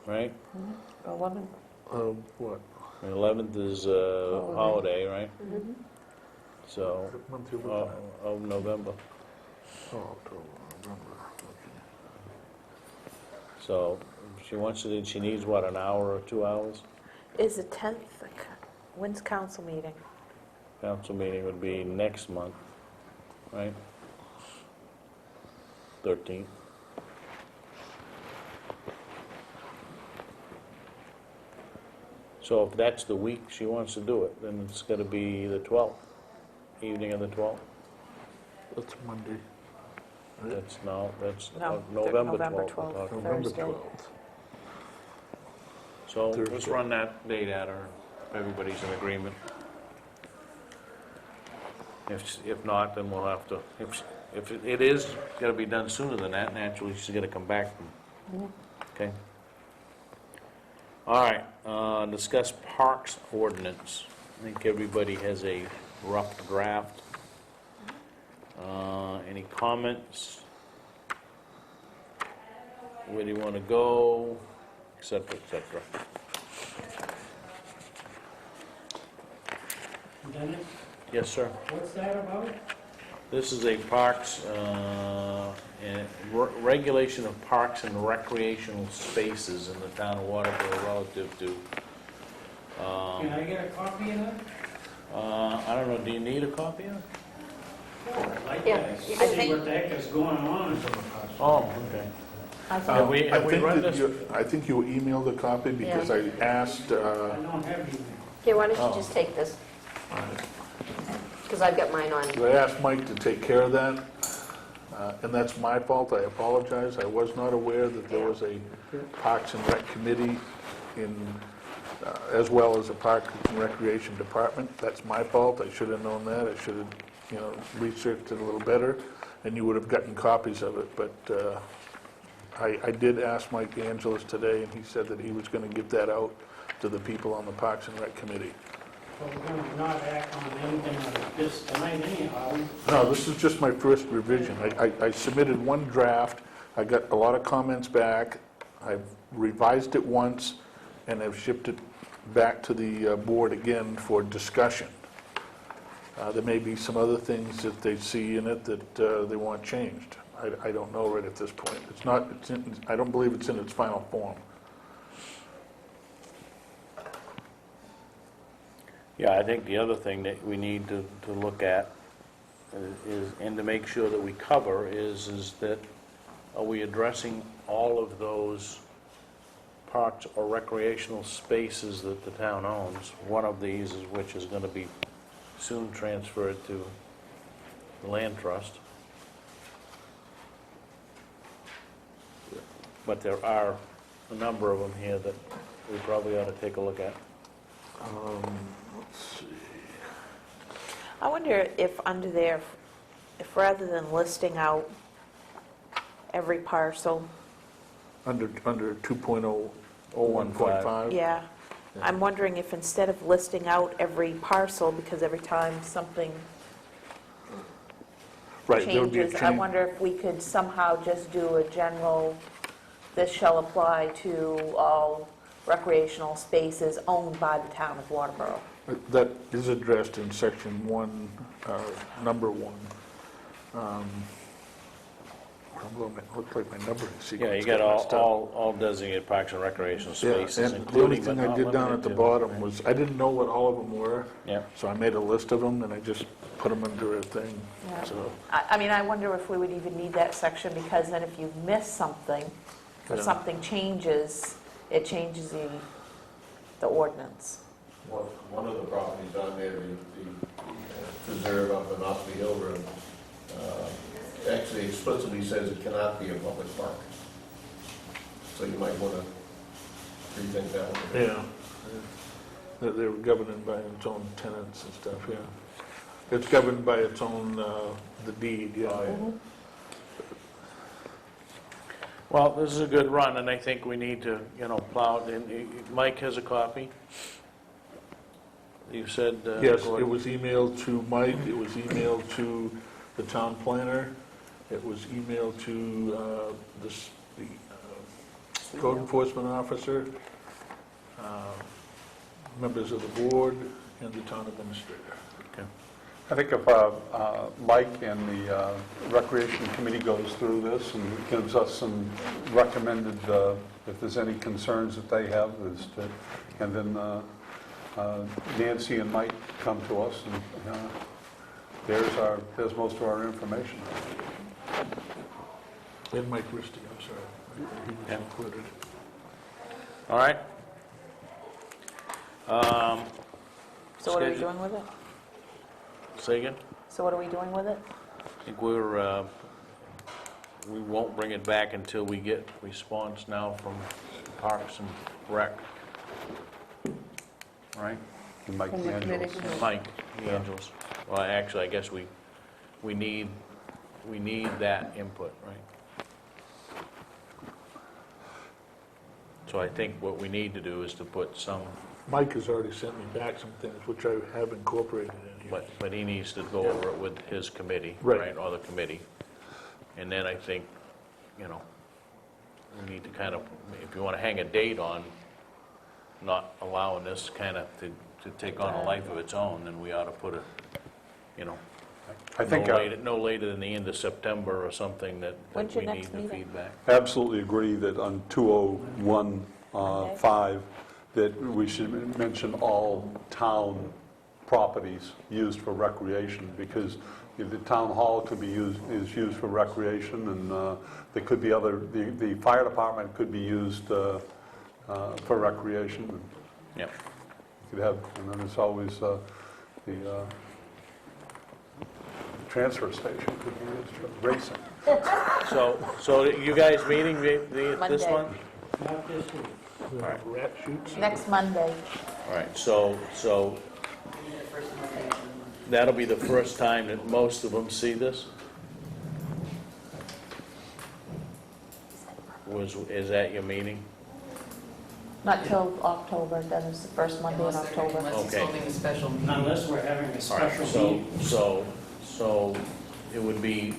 right? 11. What? The 11th is a holiday, right? So, What month you looking at? of November. Oh, October, November, okay. So, she wants it, she needs what, an hour or 2 hours? Is the 10th, when's council meeting? Council meeting would be next month, right? 13th. So if that's the week she wants to do it, then it's gotta be the 12th, evening of the 12th. That's Monday. That's No, November November 12th. we're 12th. talking. November Thursday. 12th. So let's Thursday. run that date at her, if everybody's in agreement. If not, then we'll have to, if it is gotta be done sooner than that, naturally, she's gotta come back. Okay? All right, discuss parks ordinance. I think everybody has a rough draft. Any comments? Where do you want to go, et cetera, et cetera. Dennis, Yes, sir. what's that about? This is a parks, and regulation of parks and recreational spaces in the town of Waterboro relative to, Can I get a copy of that? I don't know, do you need a copy of it? I'd like Yeah, to you can- see what the heck is going on. Oh, okay. I Have thought, we run this? I think you emailed a copy because I asked, I don't have anything. Okay, why don't you just take this? Because I've got mine on. I asked Mike to take care of that, and that's my fault, I apologize. I was not aware that there was a Parks and Rec Committee in, as well as a Parks and Recreation Department. That's my fault, I should have known that, I should have, researched it a little better, and you would have gotten copies of it, but I did ask Mike Angelis today, and he said that he was going to get that out to the people on the Parks and Rec Committee. So we're gonna not act on anything like this tonight anyhow. No, this is just my first revision. I submitted one draft, I got a lot of comments back, I've revised it once, and I've shipped it back to the board again for discussion. There may be some other things that they see in it that they want changed. I don't know right at this point. I don't believe it's in its final form. Yeah, I think the other thing that we need to look at is, and to make sure that we cover, is that, are we addressing all of those parks or recreational spaces that the town owns? One of these is, which is gonna be soon transferred to the land trust. But there are a number of them here that we probably ought to take a look at. Let's see. I wonder if under there, if rather than listing out every parcel, Under 2.01.5? yeah, I'm wondering if instead of listing out every parcel, because every time something Right, there would be a changes, I change. wonder if we could somehow just do a general, this shall apply to all recreational spaces owned by the town of Waterboro. That is addressed in section 1, number 1. Looks like my numbering sequence. Yeah, you got messed up. all designated parks and recreational Yeah, spaces, and the only including but thing I not did down at the limited to. bottom was, I didn't know what all of them were, Yeah, so I made a list of them, and I just put them under a thing, Yeah. so. I mean, I wonder if we would even need that section, because then if you miss something, or Yeah. something changes, it changes the ordinance. One of the properties on there, the preserve up in Oxley Hill Road, actually explicitly says it cannot be a public park. So you might want to rethink that one. Yeah. that they're governed by its own tenants and stuff, yeah. It's governed by its own, the deed, yeah. Well, this is a good run, and I think we need to, plow it. And Mike has a copy. You said... Yes, it Gordon? was emailed to Mike, it was emailed to the town planner, it was emailed to the code enforcement officer, members of the board, and the town administrator. Okay. I think if Mike and the Recreation Committee goes through this and gives us some recommended, if there's any concerns that they have, and then Nancy and Mike come to us, and there's most of our information. And Mike Christie, I'm sorry, he was Yeah. included. All right. So what are we Schedule- doing with it? Say again? So what are we doing with it? I think we won't bring it back until we get response now from Parks and Rec. All right? And Mike From the committee. D'Angelo's. Mike D'Angelo's. Well, actually, I guess we need that input, right? So I think what we need to do is to put some, Mike has already sent me back some things, which I have incorporated in here. but he needs to go over it with his committee, Right. right, or the committee. And then I think, we need to kind of, if you want to hang a date on not allowing this kind of to take on a life of its own, then we ought to put it, I think no later than the end of September or something that When's we your need next the meeting? feedback. absolutely agree that on 201-5, that we should mention all town properties used for recreation, because the town hall could be is used for recreation, and there could be the fire department could be used for recreation. Yep. You could have, and then there's always the transfer station could be used for racing. So you guys meeting this Monday. month? Rat shoots? Next Monday. All right, so that'll be the first time that most of them see this? Is that your meeting? Not till October, then it's the first Monday in October. Unless he's Okay. holding a special meeting. Unless we're having a All right, special so, meeting. so it would be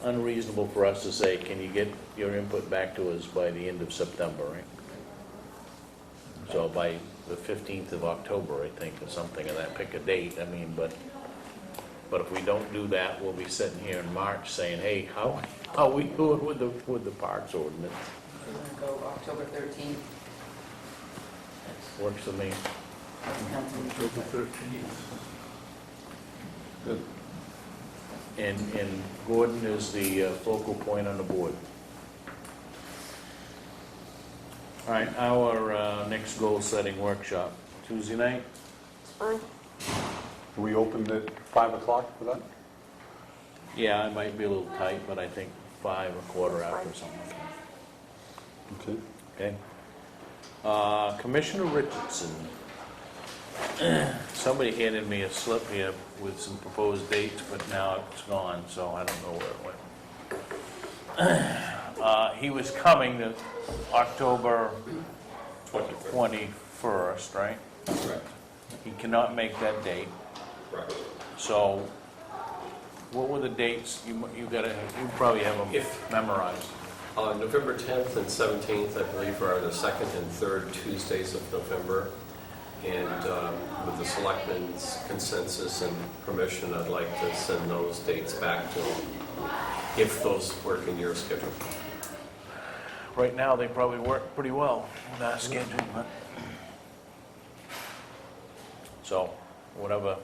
unreasonable for us to say, can you get your input back to us by the end of September, right? So by the 15th of October, I think, or something, and that, pick a date, I mean, but if we don't do that, we'll be sitting here in March saying, hey, how are we doing with the parks ordinance? We're going to go October 13th. Works for me. Council meeting. October 13th. Good. And Gordon is the focal point on the board. All right, our next goal-setting workshop, Tuesday night? It's fine. Do we open at 5 o'clock for that? Yeah, I might be a little tight, but I think 5 or quarter after, something like that. Okay. Okay. Commissioner Richardson. Somebody handed me a slip here with some proposed dates, but now it's gone, so I don't know where it went. He was coming to October 21st, right? Correct. He cannot make that date. Correct. So what were the dates? You probably have them If- memorized. November 10th and 17th, I believe, are the second and third Tuesdays of November. And with the Selectmen's consensus and permission, I'd like to send those dates back to them, if those work in your schedule. Right now, they probably work pretty well in our schedule, but... So, whatever.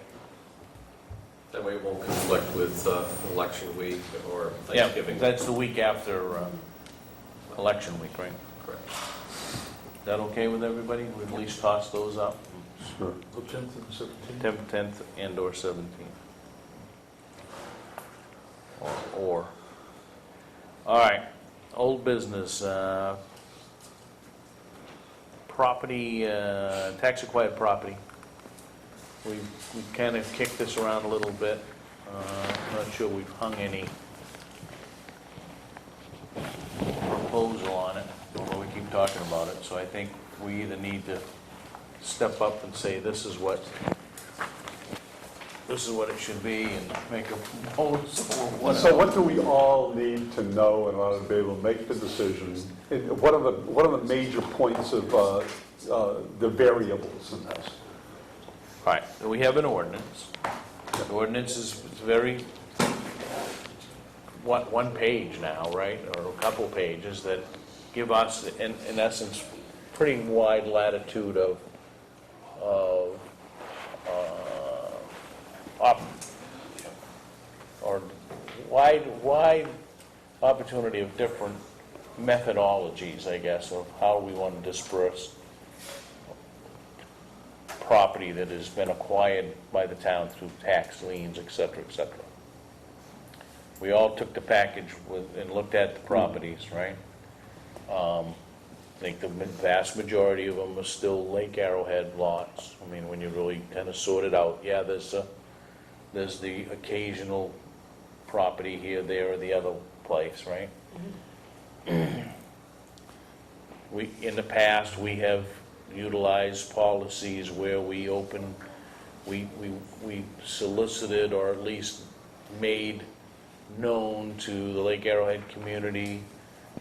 That way it won't conflict with election week or Yeah, Thanksgiving. that's the week after election week, right? Correct. Is that okay with everybody? We at least toss those up? Sure. The 10th and 17th. 10th and/or 17th. Or. All right, old business. Property, tax-acquired property. we kind of kicked this around a little bit. I'm not sure we've hung any proposal on it, although we keep talking about it. So I think we either need to step up and say, this is what it should be, and make a proposal or whatever. So what do we all need to know in order to be able to make the decision? And what are the major points of the variables in this? All right, so we have an ordinance. The ordinance is very, one page now, right, or a couple pages that give us, in essence, pretty wide latitude of or wide opportunity of different methodologies, I guess, of how we want to disperse property that has been acquired by the town through tax liens, et cetera, et cetera. We all took the package and looked at the properties, right? I think the vast majority of them are still Lake Arrowhead lots. I mean, when you really kind of sort it out, yeah, there's the occasional property here, there, or the other place, right? In the past, we have utilized policies where we solicited, or at least made known to the Lake Arrowhead community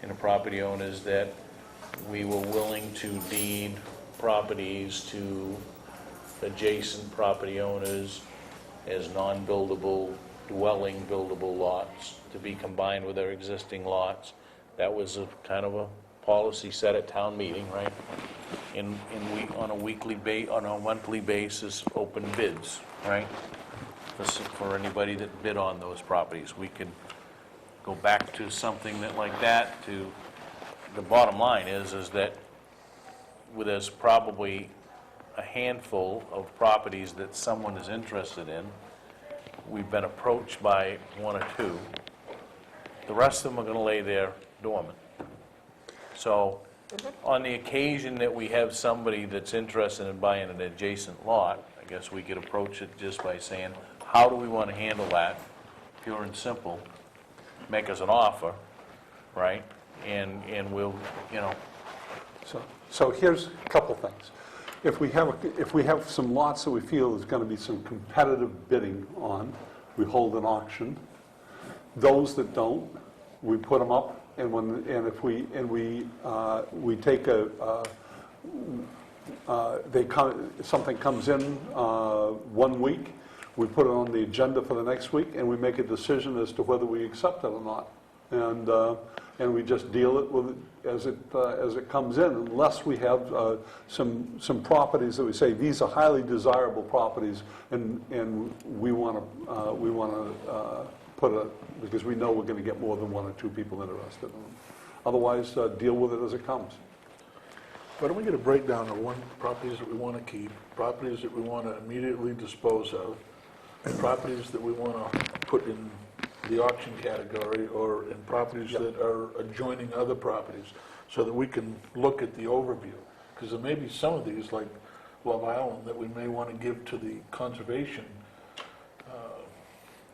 and the property owners that we were willing to deed properties to adjacent property owners as non-buildable, dwelling buildable lots to be combined with their existing lots. That was a kind of a policy set at town meeting, right? And we, on a monthly basis, open bids, right? For anybody that bid on those properties. We could go back to something like that. To the bottom line is that there's probably a handful of properties that someone is interested in. We've been approached by one or two. The rest of them are going to lay there dormant. So on the occasion that we have somebody that's interested in buying an adjacent lot, I guess we could approach it just by saying, how do we want to handle that? Pure and simple. Make us an offer, right? And we'll, So here's a couple things. If we have some lots that we feel there's going to be some competitive bidding on, we hold an auction. Those that don't, we put them up, and we take something comes in 1 week, we put it on the agenda for the next week, and we make a decision as to whether we accept it or not. And we just deal it with it as it comes in, unless we have some properties that we say, these are highly desirable properties, and we want to put because we know we're going to get more than one or two people interested in them. Otherwise, deal with it as it comes. Why don't we get a breakdown of properties that we want to keep, properties that we want to immediately dispose of, and properties that we want to put in the auction category, or in properties that are adjoining other properties, so that we can look at the overview. Because there may be some of these, like Love Island, that we may want to give to the conservation,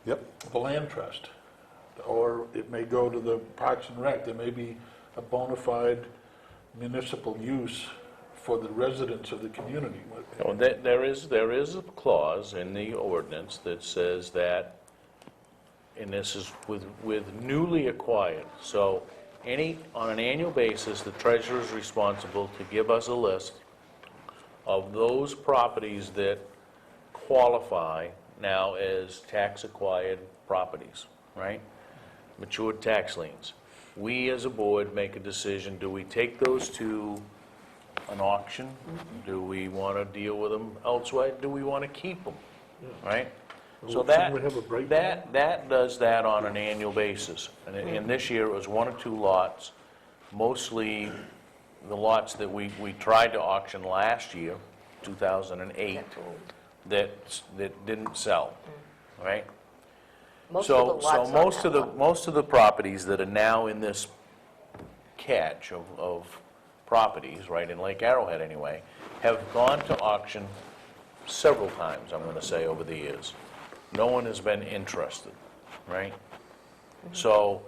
the land trust, or it may go to the Parks and Rec. There may be a bona fide municipal use for the residents of the community. there is a clause in the ordinance that says that, and this is with newly acquired. So on an annual basis, the treasurer is responsible to give us a list of those properties that qualify now as tax-acquired properties, right? Matured tax liens. We, as a board, make a decision, do we take those to an auction? Do we want to deal with them elsewhere? Do we want to keep them, right? So Shouldn't we have a breakdown? that does that on an annual basis. And this year, it was 1 or 2 lots, mostly the lots that we tried to auction last year, 2008, that didn't sell, right? Most of the lots Most of the properties that are now in this catch of properties, right, in Lake Arrowhead anyway, have gone to auction several times, I'm gonna say, over the years. No one has been interested, right? So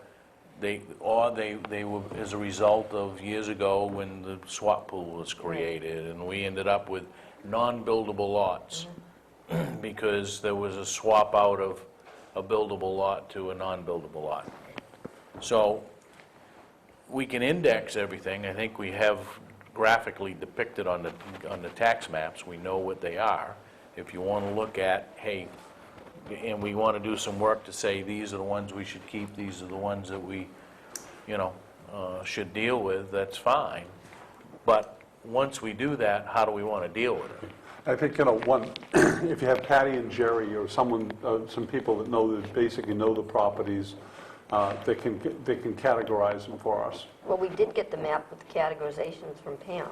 they were, as a result of years ago when the swap pool was created, and we ended up with non-buildable lots because there was a swap out of a buildable lot to a non-buildable lot. So we can index everything. I think we have graphically depicted on the tax maps. We know what they are. If you want to look at, hey, and we want to do some work to say, these are the ones we should keep, these are the ones that we, should deal with, that's fine. But once we do that, how do we want to deal with it? I think, if you have Patty and Jerry or someone, some people that basically know the properties, they can categorize them for us. Well, we did get the map with the categorizations from Pam.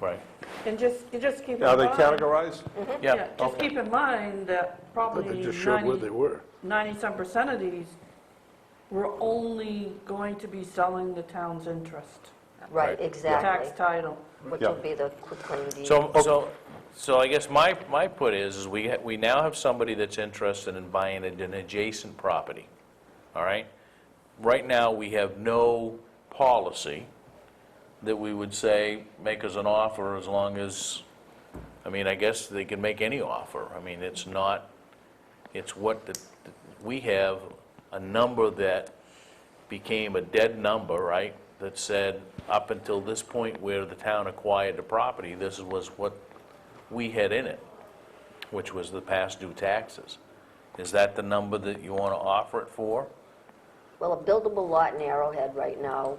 Right. And just keep in Are they mind. categorized? Yeah, Just keep in mind that But they probably just showed where they were. 90-some% of these, we're only going to be selling the town's interest, Right, tax exactly. title. Which Yeah. will be the quitclaim deed. So I guess my put is we now have somebody that's interested in buying an adjacent property, all right? Right now, we have no policy that we would say, make us an offer as long as, I guess they can make any offer. It's not, it's what we have a number that became a dead number, right? That said, up until this point where the town acquired the property, this was what we had in it, which was the past due taxes. Is that the number that you want to offer it for? Well, a buildable lot in Arrowhead right now,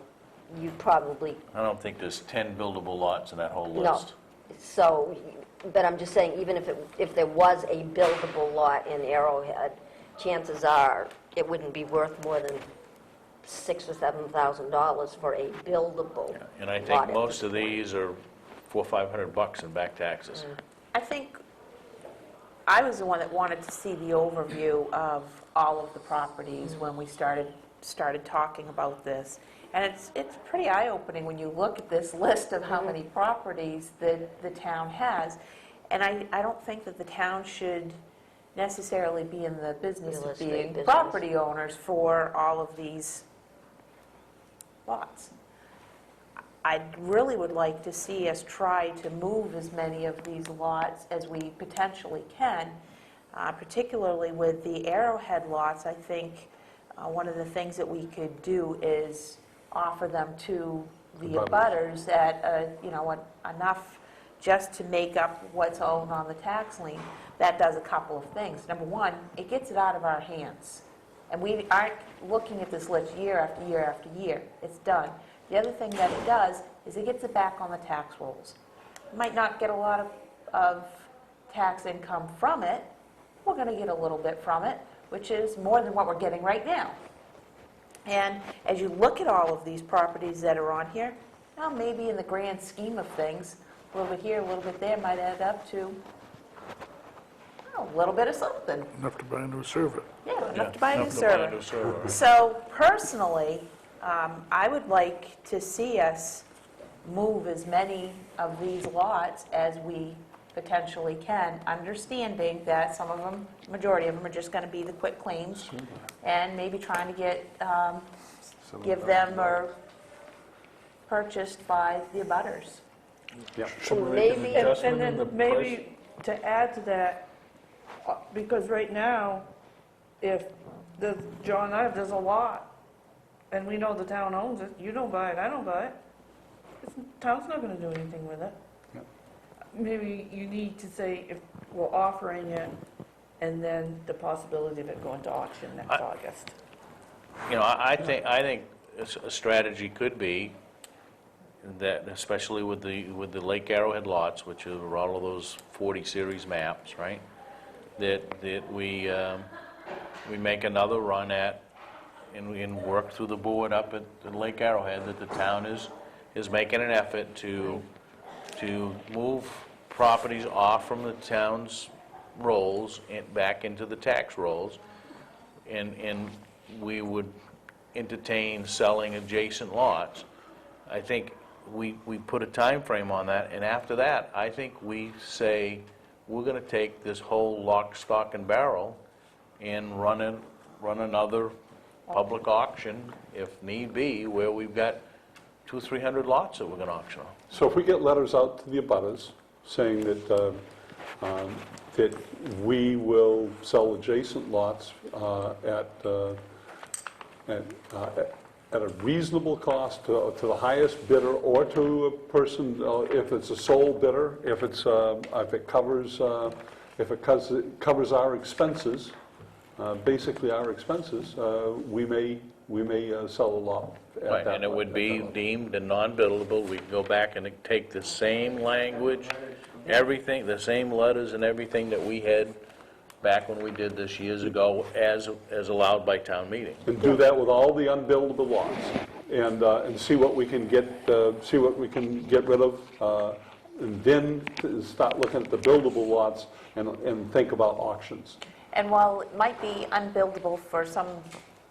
you probably, I don't think there's 10 buildable lots in that whole no. list. So, but I'm just saying, even if there was a buildable lot in Arrowhead, chances are it wouldn't be worth more than $6,000 or $7,000 for a buildable lot. And I think most of these are $400 or $500 in back taxes. I think I was the one that wanted to see the overview of all of the properties when we started talking about this. And it's pretty eye-opening when you look at this list of how many properties that the town has. And I don't think that the town should necessarily be in the business Real of estate being business. property owners for all of these lots. I really would like to see us try to move as many of these lots as we potentially can, particularly with the Arrowhead lots. I think one of the things that we could do is offer them to the abutters at, enough just to make up what's owed on the tax lien. That does a couple of things. Number one, it gets it out of our hands. And we aren't looking at this list year after year after year. It's done. The other thing that it does is it gets it back on the tax rolls. Might not get a lot of tax income from it. We're going to get a little bit from it, which is more than what we're getting right now. And as you look at all of these properties that are on here, now maybe in the grand scheme of things, a little bit here, a little bit there might add up to a little bit of something. Enough to buy a new server. Yeah, enough to buy a new Enough to buy a server. new server. So personally, I would like to see us move as many of these lots as we potentially can, understanding that some of them, majority of them are just going to be the quick claims, and maybe trying to get, give them or purchased by the abutters. Should we make an Maybe- adjustment And in the then price? maybe to add to that, because right now, if John and I, if there's a lot, and we know the town owns it, you don't buy it, I don't buy it, the town's not gonna do anything with it. Yep. Maybe you need to say if we're offering it, and then the possibility of it going to auction next August. I think a strategy could be that, especially with the Lake Arrowhead lots, which are all of those 40 series maps, right? That we make another run at, and work through the board up at the Lake Arrowhead, that the town is making an effort to move properties off from the town's rolls and back into the tax rolls, and we would entertain selling adjacent lots. I think we put a time frame on that, and after that, I think we say we're gonna take this whole lock, stock, and barrel and run another public auction, if need be, where we've got 200-300 lots that we're gonna auction off. So if we get letters out to the abutters saying that, that we will sell adjacent lots at a reasonable cost to the highest bidder or to a person, if it's a sole bidder, if it covers our expenses, basically our expenses, we may sell a lot at Right, that. and it would be deemed a non-buildable. We'd go back and take the same language, everything, the same letters and everything that we had back when we did this years ago, as allowed by town meeting. And do that with all the unbuildable lots, and see what we can get, rid of, and then start looking at the buildable lots and think about auctions. And while it might be unbuildable for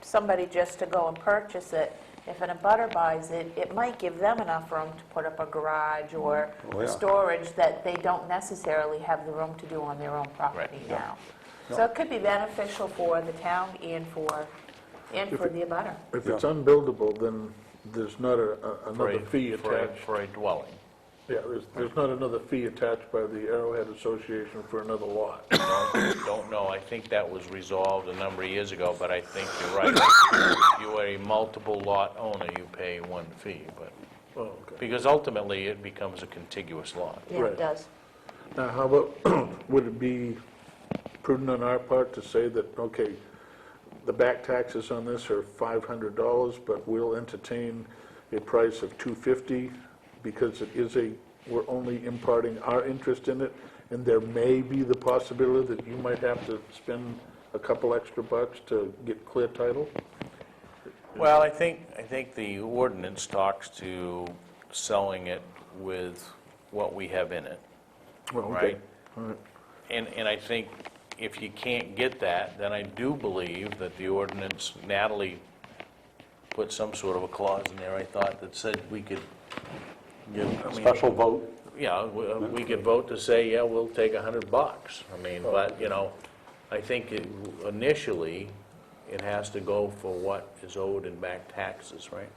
somebody just to go and purchase it, if an abutter buys it, it might give them enough room to put up a garage or Oh, yeah. storage that they don't necessarily have the room to do on their own property now. So it could be beneficial for the town and for the abutter. If it's unbuildable, then there's not another fee For a- attached. For a dwelling. Yeah, there's not another fee attached by the Arrowhead Association for another lot. Don't know, I think that was resolved a number of years ago, but I think you're right. If you are a multiple lot owner, you pay one fee, but, Oh, okay. because ultimately it becomes a contiguous lot. Yeah, Right. it does. Now, how about, would it be prudent on our part to say that, okay, the back taxes on this are $500, but we'll entertain a price of $250 because it is we're only imparting our interest in it, and there may be the possibility that you might have to spend a couple extra bucks to get clear title? Well, I think the ordinance talks to selling it with what we have in it, Well, okay. right? All right. And I think if you can't get that, then I do believe that the ordinance, Natalie put some sort of a clause in there, I thought, that said we could give, I mean, Special vote. yeah, we could vote to say, yeah, we'll take $100. I mean, but, I think initially, it has to go for what is owed in back taxes, right?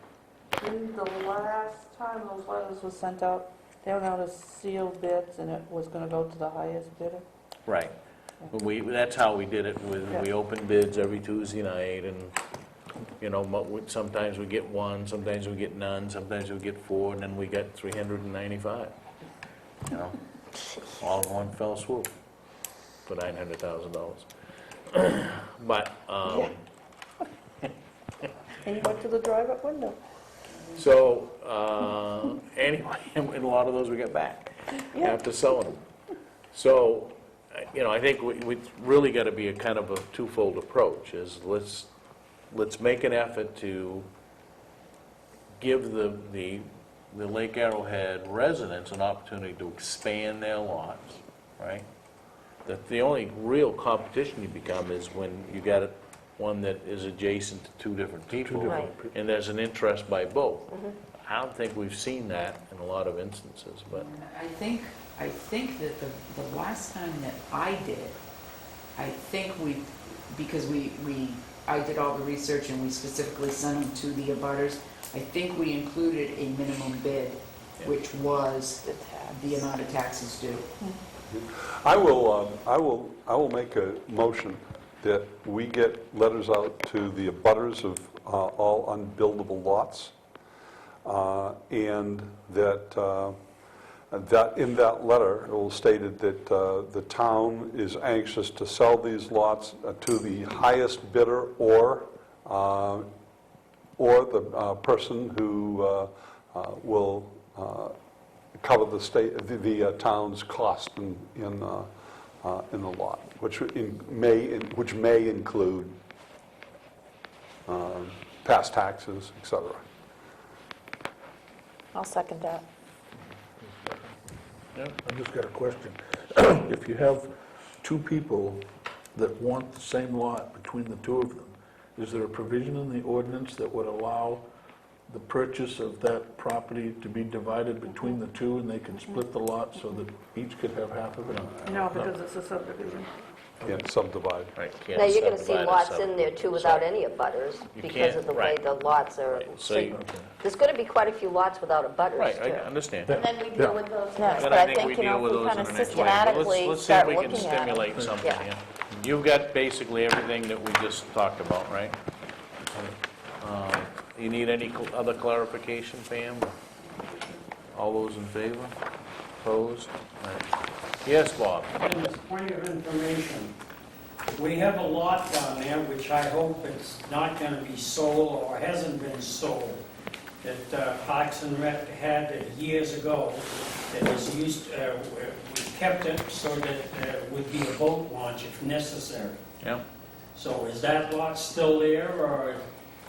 Didn't the last time those letters were sent out, they went out as sealed bids and it was gonna go to the highest bidder? Right. That's how we did it, we opened bids every Tuesday night, and, sometimes we get one, sometimes we get none, sometimes we get four, and then we get 395. All in one fell swoop for $900,000. But, And you went to the drive-up window. so, anyway, and a lot of those we got back after selling them. So, I think we really got to be a kind of a twofold approach, is let's make an effort to give the Lake Arrowhead residents an opportunity to expand their lots, right? That the only real competition you become is when you got one that is adjacent to two different people, Right. and there's an interest by both. I don't think we've seen that in a lot of instances, but, I think that the last time that I did, I think because I did all the research and we specifically sent them to the abutters, I think we included a minimum bid, which was the amount of taxes due. I will make a motion that we get letters out to the abutters of all unbuildable lots, and that in that letter, it will state that the town is anxious to sell these lots to the highest bidder or the person who will cover the town's cost in the lot, which may include past taxes, et cetera. I'll second that. I just got a question. If you have two people that want the same lot between the two of them, is there a provision in the ordinance that would allow the purchase of that property to be divided between the two, and they can split the lot so that each could have half of it? No, because it's a subdivision. Can't subdivide. Right, can't Now, you're going to see subdivide it, lots so- in there too without any abutters You because can't, of the way right. the lots are. Right, so you- There's going to be quite a few lots without abutters Right, I too. understand. And then we deal with those next, And but I I think we think, you deal know, with if we those kind in of the next way. But let's- systematically let's see if start we can looking at them. stimulate something Yeah. here. You've got basically everything that we just talked about, right? You need any other clarification, Pam? All those in favor? Opposed? Right. Yes, Bob? And as a point of information, we have a lot down there, which I hope it's not going to be sold or hasn't been sold, that Parks and Rec had years ago, that was used, we kept it so that it would be a boat launch if necessary. Yeah. So is that lot still there, or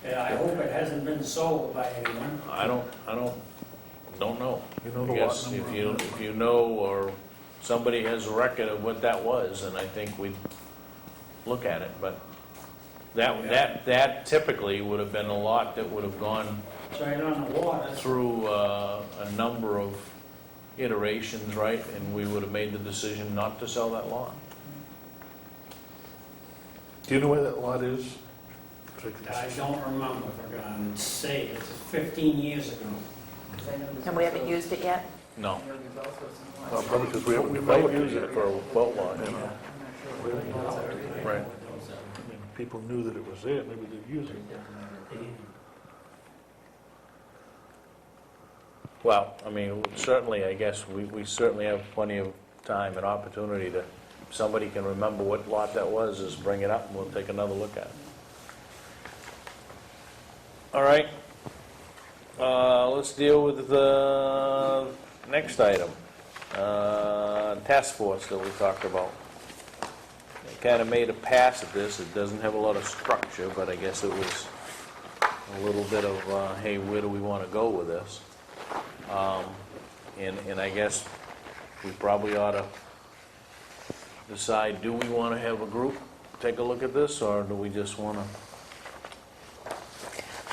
I hope it hasn't been sold by anyone? I don't know. You know the I guess lot number on that? if you know, or somebody has a record of what that was, then I think we'd look at it, but that typically would have been a lot that would have gone It's right on the water. through a number of iterations, right? And we would have made the decision not to sell that lot. Do you know where that lot is? I don't remember, for God's sake, it's 15 years ago. And we haven't used it yet? No. Well, probably because we haven't We might developed use it it yet. for a boat launch. Right. I mean, people knew that it was there, maybe they'd use it. Well, I mean, certainly, I guess, we certainly have plenty of time and opportunity to, if somebody can remember what lot that was, just bring it up and we'll take another look at it. All right. Let's deal with the next item. Task force that we talked about. They kind of made a pass at this. It doesn't have a lot of structure, but I guess it was a little bit of, hey, where do we want to go with this? And I guess we probably ought to decide, do we want to have a group take a look at this, or do we just want to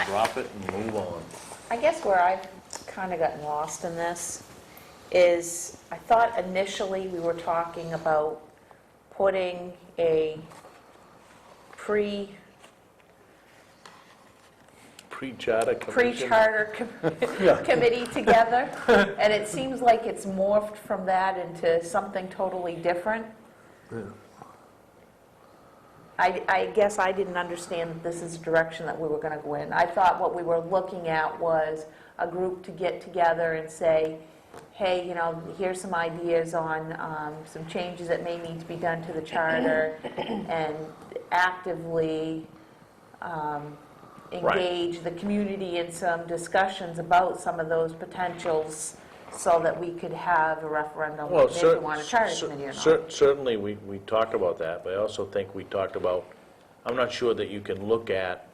drop it and move on? I guess where I've kind of gotten lost in this is, I thought initially we were talking about putting a Pre-charter commission? pre-charter committee together, and it seems like it's morphed from that into something totally different. I guess I didn't understand that this is the direction that we were going to go in. I thought what we were looking at was a group to get together and say, hey, you know, here's some ideas on some changes that may need to be done to the charter, and actively engage the community in some discussions about some of those potentials so that we could have a referendum, Well, if we want a charter committee or not. certainly, we talked about that, but I also think we talked about, I'm not sure that you can look at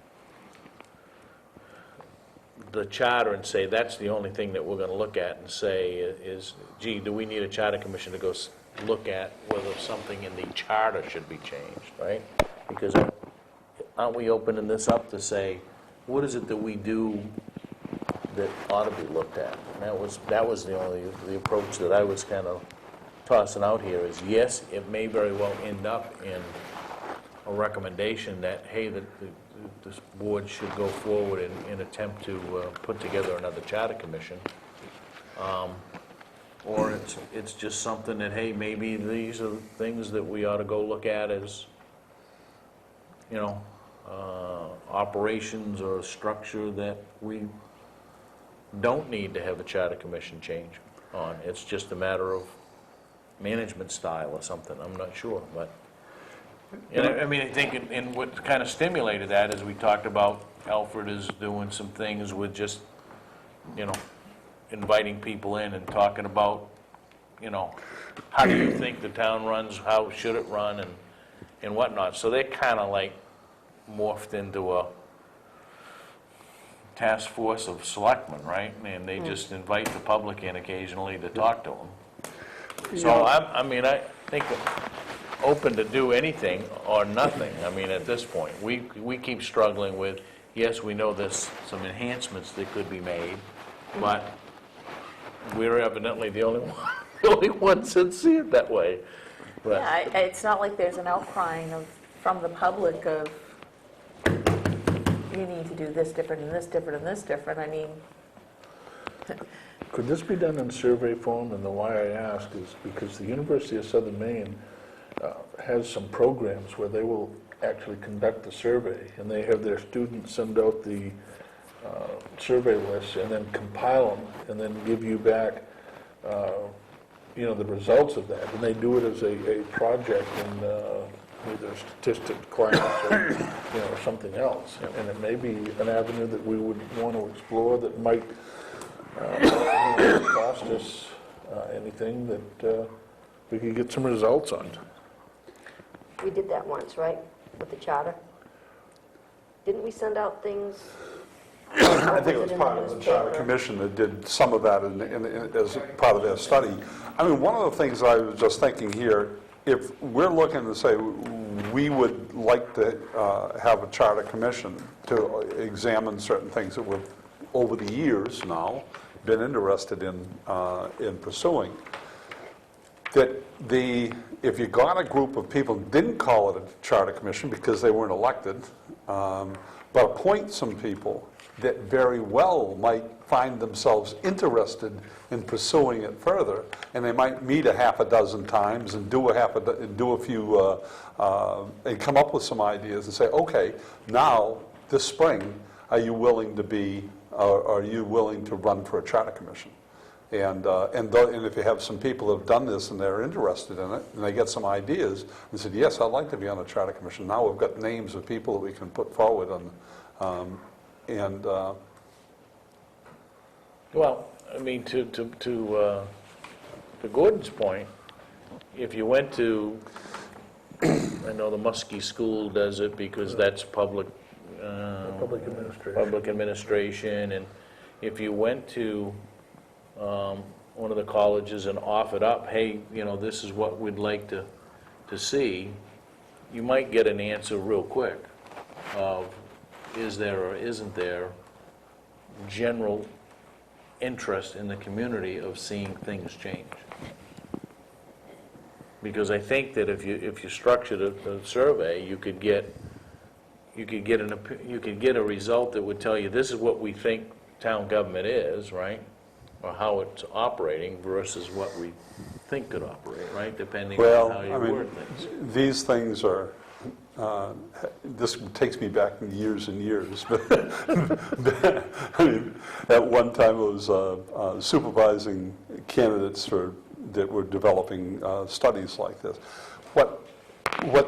the charter and say, that's the only thing that we're going to look at, and say, is, gee, do we need a charter commission to go look at whether something in the charter should be changed, right? Because aren't we opening this up to say, what is it that we do that ought to be looked at? And that was the approach that I was kind of tossing out here, is yes, it may very well end up in a recommendation that, hey, this board should go forward and attempt to put together another charter commission. Or it's just something that, hey, maybe these are things that we ought to go look at as, you know, operations or structure that we don't need to have a charter commission change on. It's just a matter of management style or something, I'm not sure, but, I mean, I think, and what kind of stimulated that is we talked about Alfred is doing some things with just, you know, inviting people in and talking about, you know, how do you think the town runs, how should it run, and whatnot. So they kind of like morphed into a task force of selectmen, right? And they just invite the public in occasionally to talk to them. So I mean, I think open to do anything or nothing. I mean, at this point, we keep struggling with, yes, we know there's some enhancements that could be made, but we're evidently the only one, the only ones that see it that way. But- Yeah, it's not like there's an outcrying from the public of, you need to do this different and this different and this different. I mean, Could this be done in survey form? And the why I ask is because the University of Southern Maine has some programs where they will actually conduct the survey, and they have their students send out the survey lists and then compile them, and then give you back, the results of that. And they do it as a project in either statistics class or, something else. And it may be an avenue that we would want to explore that might cost us anything that we could get some results on. We did that once, right, with the charter? Didn't we send out things? I think it was part of the Charter Commission that did some of that as part of their study. I mean, one of the things I was just thinking here, if we're looking to say we would like to have a Charter Commission to examine certain things that we've, over the years now, been interested in pursuing, that if you got a group of people, didn't call it a Charter Commission because they weren't elected, but appoint some people that very well might find themselves interested in pursuing it further, and they might meet a half a dozen times and do a few and come up with some ideas and say, okay, now this spring, are you willing to run for a Charter Commission? And if you have some people that have done this and they're interested in it, and they get some ideas, and said, yes, I'd like to be on a Charter Commission. Now we've got names of people that we can put forward on. Well, I mean, to Gordon's point, if you went to, I know the Muskie School does it because that's public administration, and if you went to one of the colleges and offered up, hey, this is what we'd like to see, you might get an answer real quick of, is there or isn't there general interest in the community of seeing things change? Because I think that if you structured a survey, you could get a result that would tell you this is what we think town government is, right? Or how it's operating versus what we think could operate, right? Depending on how you word things. These things are, this takes me back years and years, but I mean, at one time I was supervising candidates that were developing studies like this. What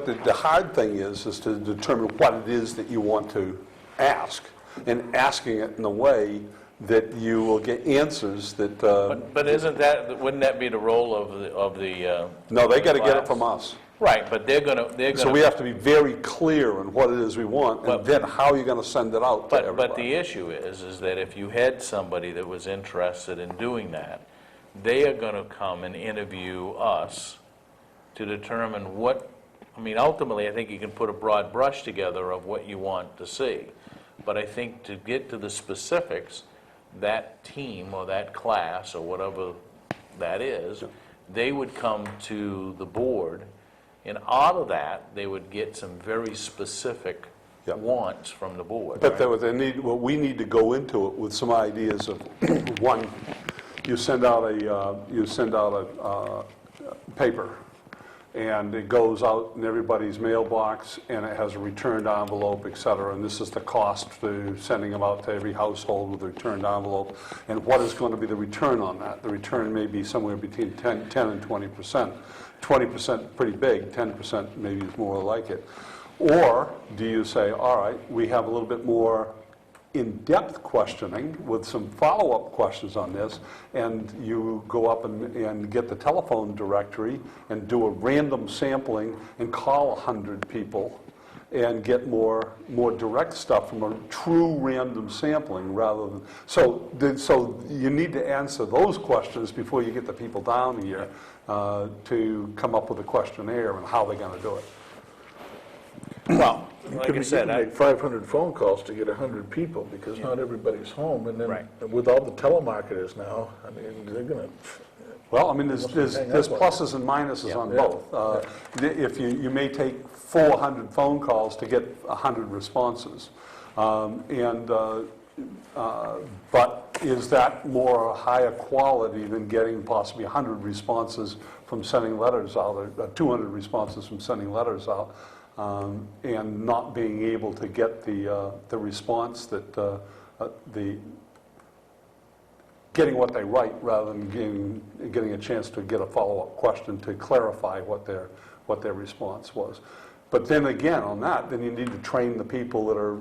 the hard thing is to determine what it is that you want to ask, and asking it in a way that you will get answers that... But wouldn't that be the role of the no, they got to get it class? from us. Right, but they're gonna. So we have to be very clear on what it is we want, and then how you're going to send it out to everybody. But the issue is that if you had somebody that was interested in doing that, they are going to come and interview us to determine what, I mean, ultimately, I think you can put a broad brush together of what you want to see. But I think to get to the specifics, that team or that class or whatever that is, they would come to the board, and out of that, they would get some very specific wants from the board. But right? what we need to go into it with some ideas of, one, you send out a paper, and it goes out in everybody's mailbox, and it has a returned envelope, et cetera, and this is the cost to sending them out to every household with a returned envelope, and what is going to be the return on that? The return may be somewhere between 10 and 20%. 20% pretty big, 10% maybe is more like it. Or do you say, all right, we have a little bit more in-depth questioning with some follow-up questions on this, and you go up and get the telephone directory and do a random sampling and call 100 people and get more direct stuff from a true random sampling rather than... So you need to answer those questions before you get the people down here to come up with a questionnaire and how they're going to do it. Well, like I said, You can make 500 phone calls to get 100 people, because not everybody's home, and then Right. with all the telemarketers now, I mean, they're gonna, Well, I mean, there's pluses and minuses on both. If you may take 400 phone calls to get 100 responses. But is that more higher quality than getting possibly 100 responses from sending letters out, or 200 responses from sending letters out, and not being able to get the response that getting what they write, rather than getting a chance to get a follow-up question to clarify what their response was. But then again, on that, then you need to train the people that are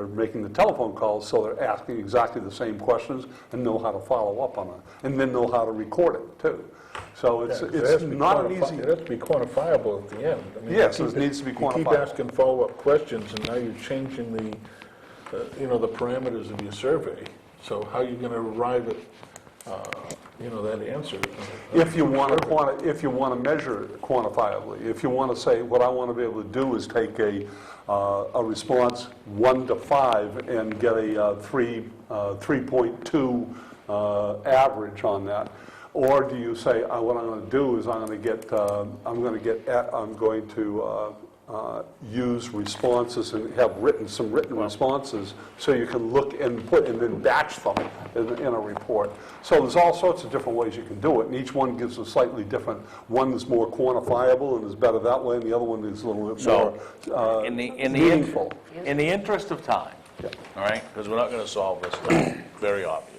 making the telephone calls, so they're asking exactly the same questions and know how to follow up on it, and then know how to record it too. So it's not an easy. It has to be quantifiable at the end. I mean, Yes, you it needs to be You keep quantifiable. asking follow-up questions, and now you're changing the parameters of your survey. So how are you going to arrive at, that answer? If you want to measure it quantifiably, if you want to say, what I want to be able to do is take a response 1 to 5 and get a 3.2 average on that, or do you say, what I'm going to do is I'm going to use responses and have some written responses, so you can look and then batch them in a report. So there's all sorts of different ways you can do it, and each one gives a slightly different. One is more quantifiable and is better that way, and the other one is a little bit more meaningful. In the interest of time, all right, because we're not going to solve this, it's very obvious.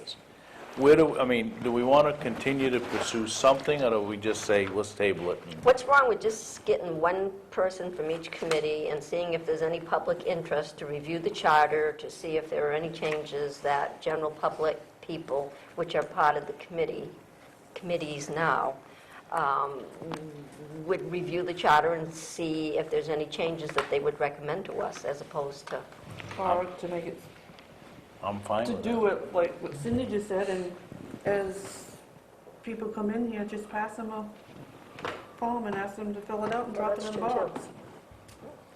Do we want to continue to pursue something, or do we just say, let's table it? What's wrong with just getting one person from each committee and seeing if there's any public interest to review the charter, to see if there are any changes that general public people, which are part of the committees now, would review the charter and see if there's any changes that they would recommend to us, as opposed to... Or to make it, I'm fine to with do it like what Cindy just said, and as people come in here, just pass them a form and ask them to fill it out and drop it in the box.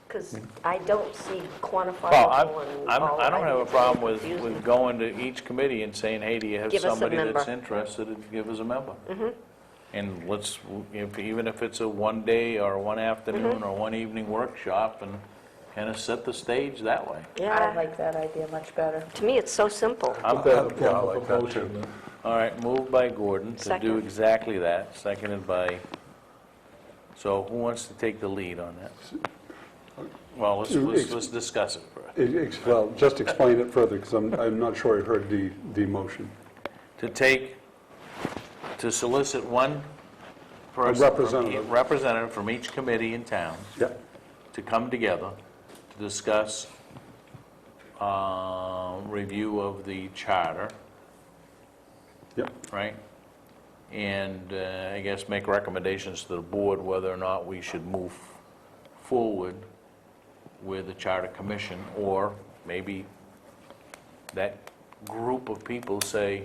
Because I don't see Well, quantifiable and all... I don't have a problem with confusing. going to each committee and saying, hey, do you have Give us a somebody that's member. interested, give us a member. And even if it's a one day or one afternoon or one evening workshop, and kind of set the stage that way. I Yeah, like that idea much better. to me, it's so simple. I'm Yeah, I like that too. All right, moved by Gordon to do Second. exactly that, seconded by, so who wants to take the lead on that? Well, let's discuss it first. Well, just explain it further, because I'm not sure I heard the motion. To solicit one person. Representative. From each committee in town Yeah. to come together to discuss review of the charter, Yep. right? And I guess make recommendations to the board whether or not we should move forward with the charter commission, or maybe that group of people say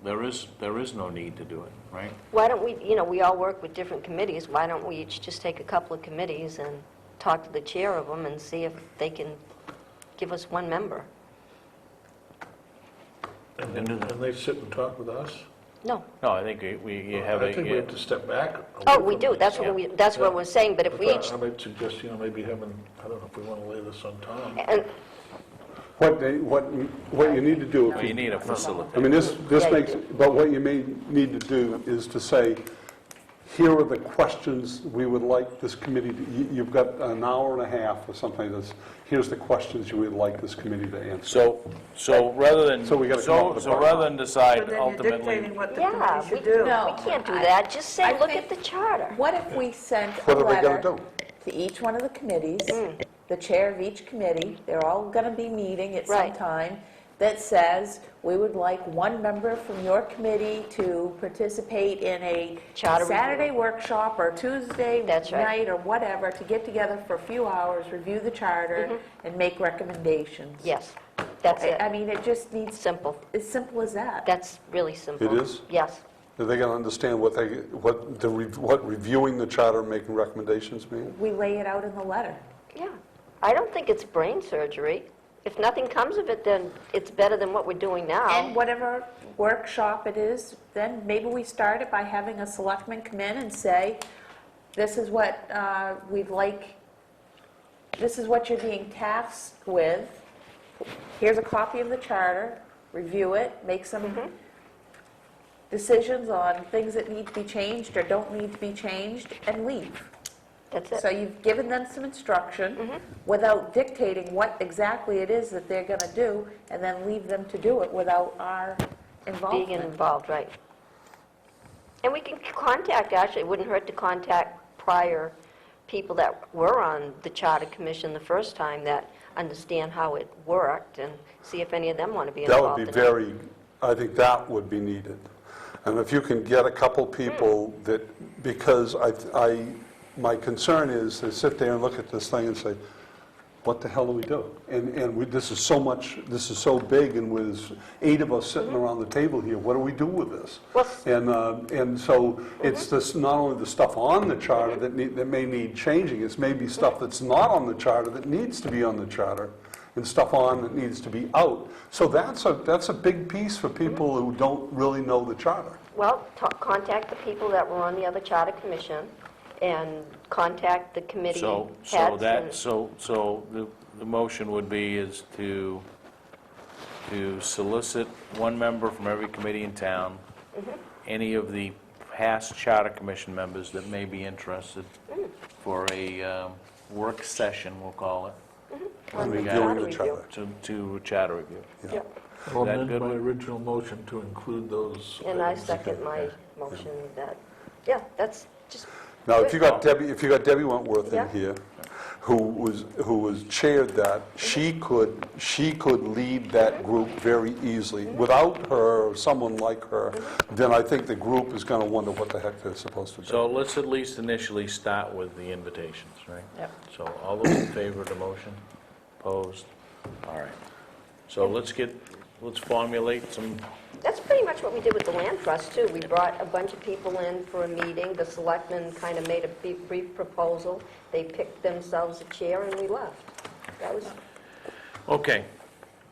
there is no need to do it, right? Why don't we, we all work with different committees, why don't we each just take a couple of committees and talk to the chair of them and see if they can give us one member? And they sit and talk with us? No. No, I think you have I think we have a, to step back. Oh, we do, that's what we're saying, but if we each, I might suggest, maybe having, I don't know if we want to lay this on Tom. and What you need to do, you need a facilitator. I mean, this Yeah, you makes, do. but what you may need to do is to say, here are the questions we would like this committee, you've got an hour and a half or something like this, here's the questions you would like this committee to answer. So rather than, So we gotta come up with a so rather than decide But then you're ultimately, dictating what the yeah, committee should do. No. we can't do that, just say, I look think- at the charter. What if we sent a What are they letter gonna do? to each one of the committees, the chair of each committee, they're all going to be meeting at some Right. time, that says, we would like one member from your committee to participate in a Charter review. Saturday workshop or Tuesday That's right. night or whatever, to get together for a few hours, review the charter, and make recommendations. Yes, that's it, I mean, it just needs, simple, as simple as that. that's really simple. It is? Yes, Are they going to understand what reviewing the charter and making recommendations mean? We lay it out in the letter. Yeah. I don't think it's brain surgery. If nothing comes of it, then it's better than what we're doing now. And whatever workshop it is, then maybe we start it by having a selectman come in and say, this is what this is what you're being tasked with. Here's a copy of the charter, review it, make some decisions on things that need to be changed or don't need to be changed, and leave. That's it. So you've given them some instruction without dictating what exactly it is that they're going to do, and then leave them to do it without our involvement. Being involved, right. And we can contact, actually, it wouldn't hurt to contact prior people that were on the Charter Commission the first time that understand how it worked, and see if any of them want to be That involved would in be it. I think that would be needed. And if you can get a couple people that, because my concern is to sit there and look at this thing and say, what the hell do we do? And this is so big, and with 8 of us sitting around the table here, what do we do with this? Well, And so it's this, not only the stuff on the charter that may need changing, it's maybe stuff that's not on the charter that needs to be on the charter, and stuff on that needs to be out. So that's a big piece for people who don't really know the charter. well, contact the people that were on the other Charter Commission, and contact the committee heads. So the motion would be is to solicit one member from every committee in town, any of the past Charter Commission members that may be interested for a work session, we'll call it, On Reviewing charter the review. charter. to charter review. Yeah. I'll that amend good my one? original motion to include those. And I items. second my motion that, yeah, that's just, Now, if you got Debbie Wentworth Yeah. in here, who was chaired that, she could lead that group very easily. Without her, or someone like her, then I think the group is going to wonder what the heck they're supposed to do. So let's at least initially start with the invitations, right? Yep. So all those in favor of the motion? Opposed? All right. So let's formulate some, that's pretty much what we did with the land trust, too. We brought a bunch of people in for a meeting. The selectmen kind of made a brief proposal. They picked themselves a chair, and we left. That was, okay.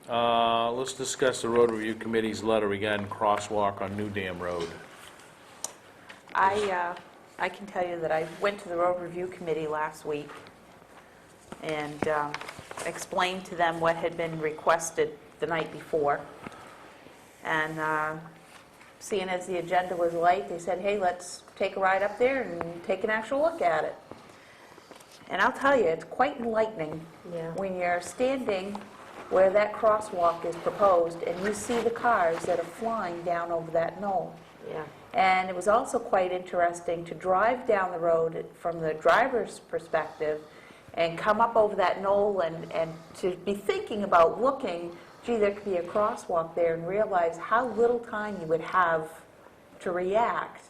Let's discuss the road review committee's letter regarding crosswalk on New Dam Road. I can tell you that I went to the road review committee last week and explained to them what had been requested the night before. And seeing as the agenda was light, they said, hey, let's take a ride up there and take an actual look at it. And I'll tell you, it's quite enlightening yeah. when you're standing where that crosswalk is proposed and you see the cars that are flying down over that knoll. Yeah. And it was also quite interesting to drive down the road from the driver's perspective and come up over that knoll and to be thinking about looking, gee, there could be a crosswalk there, and realize how little time you would have to react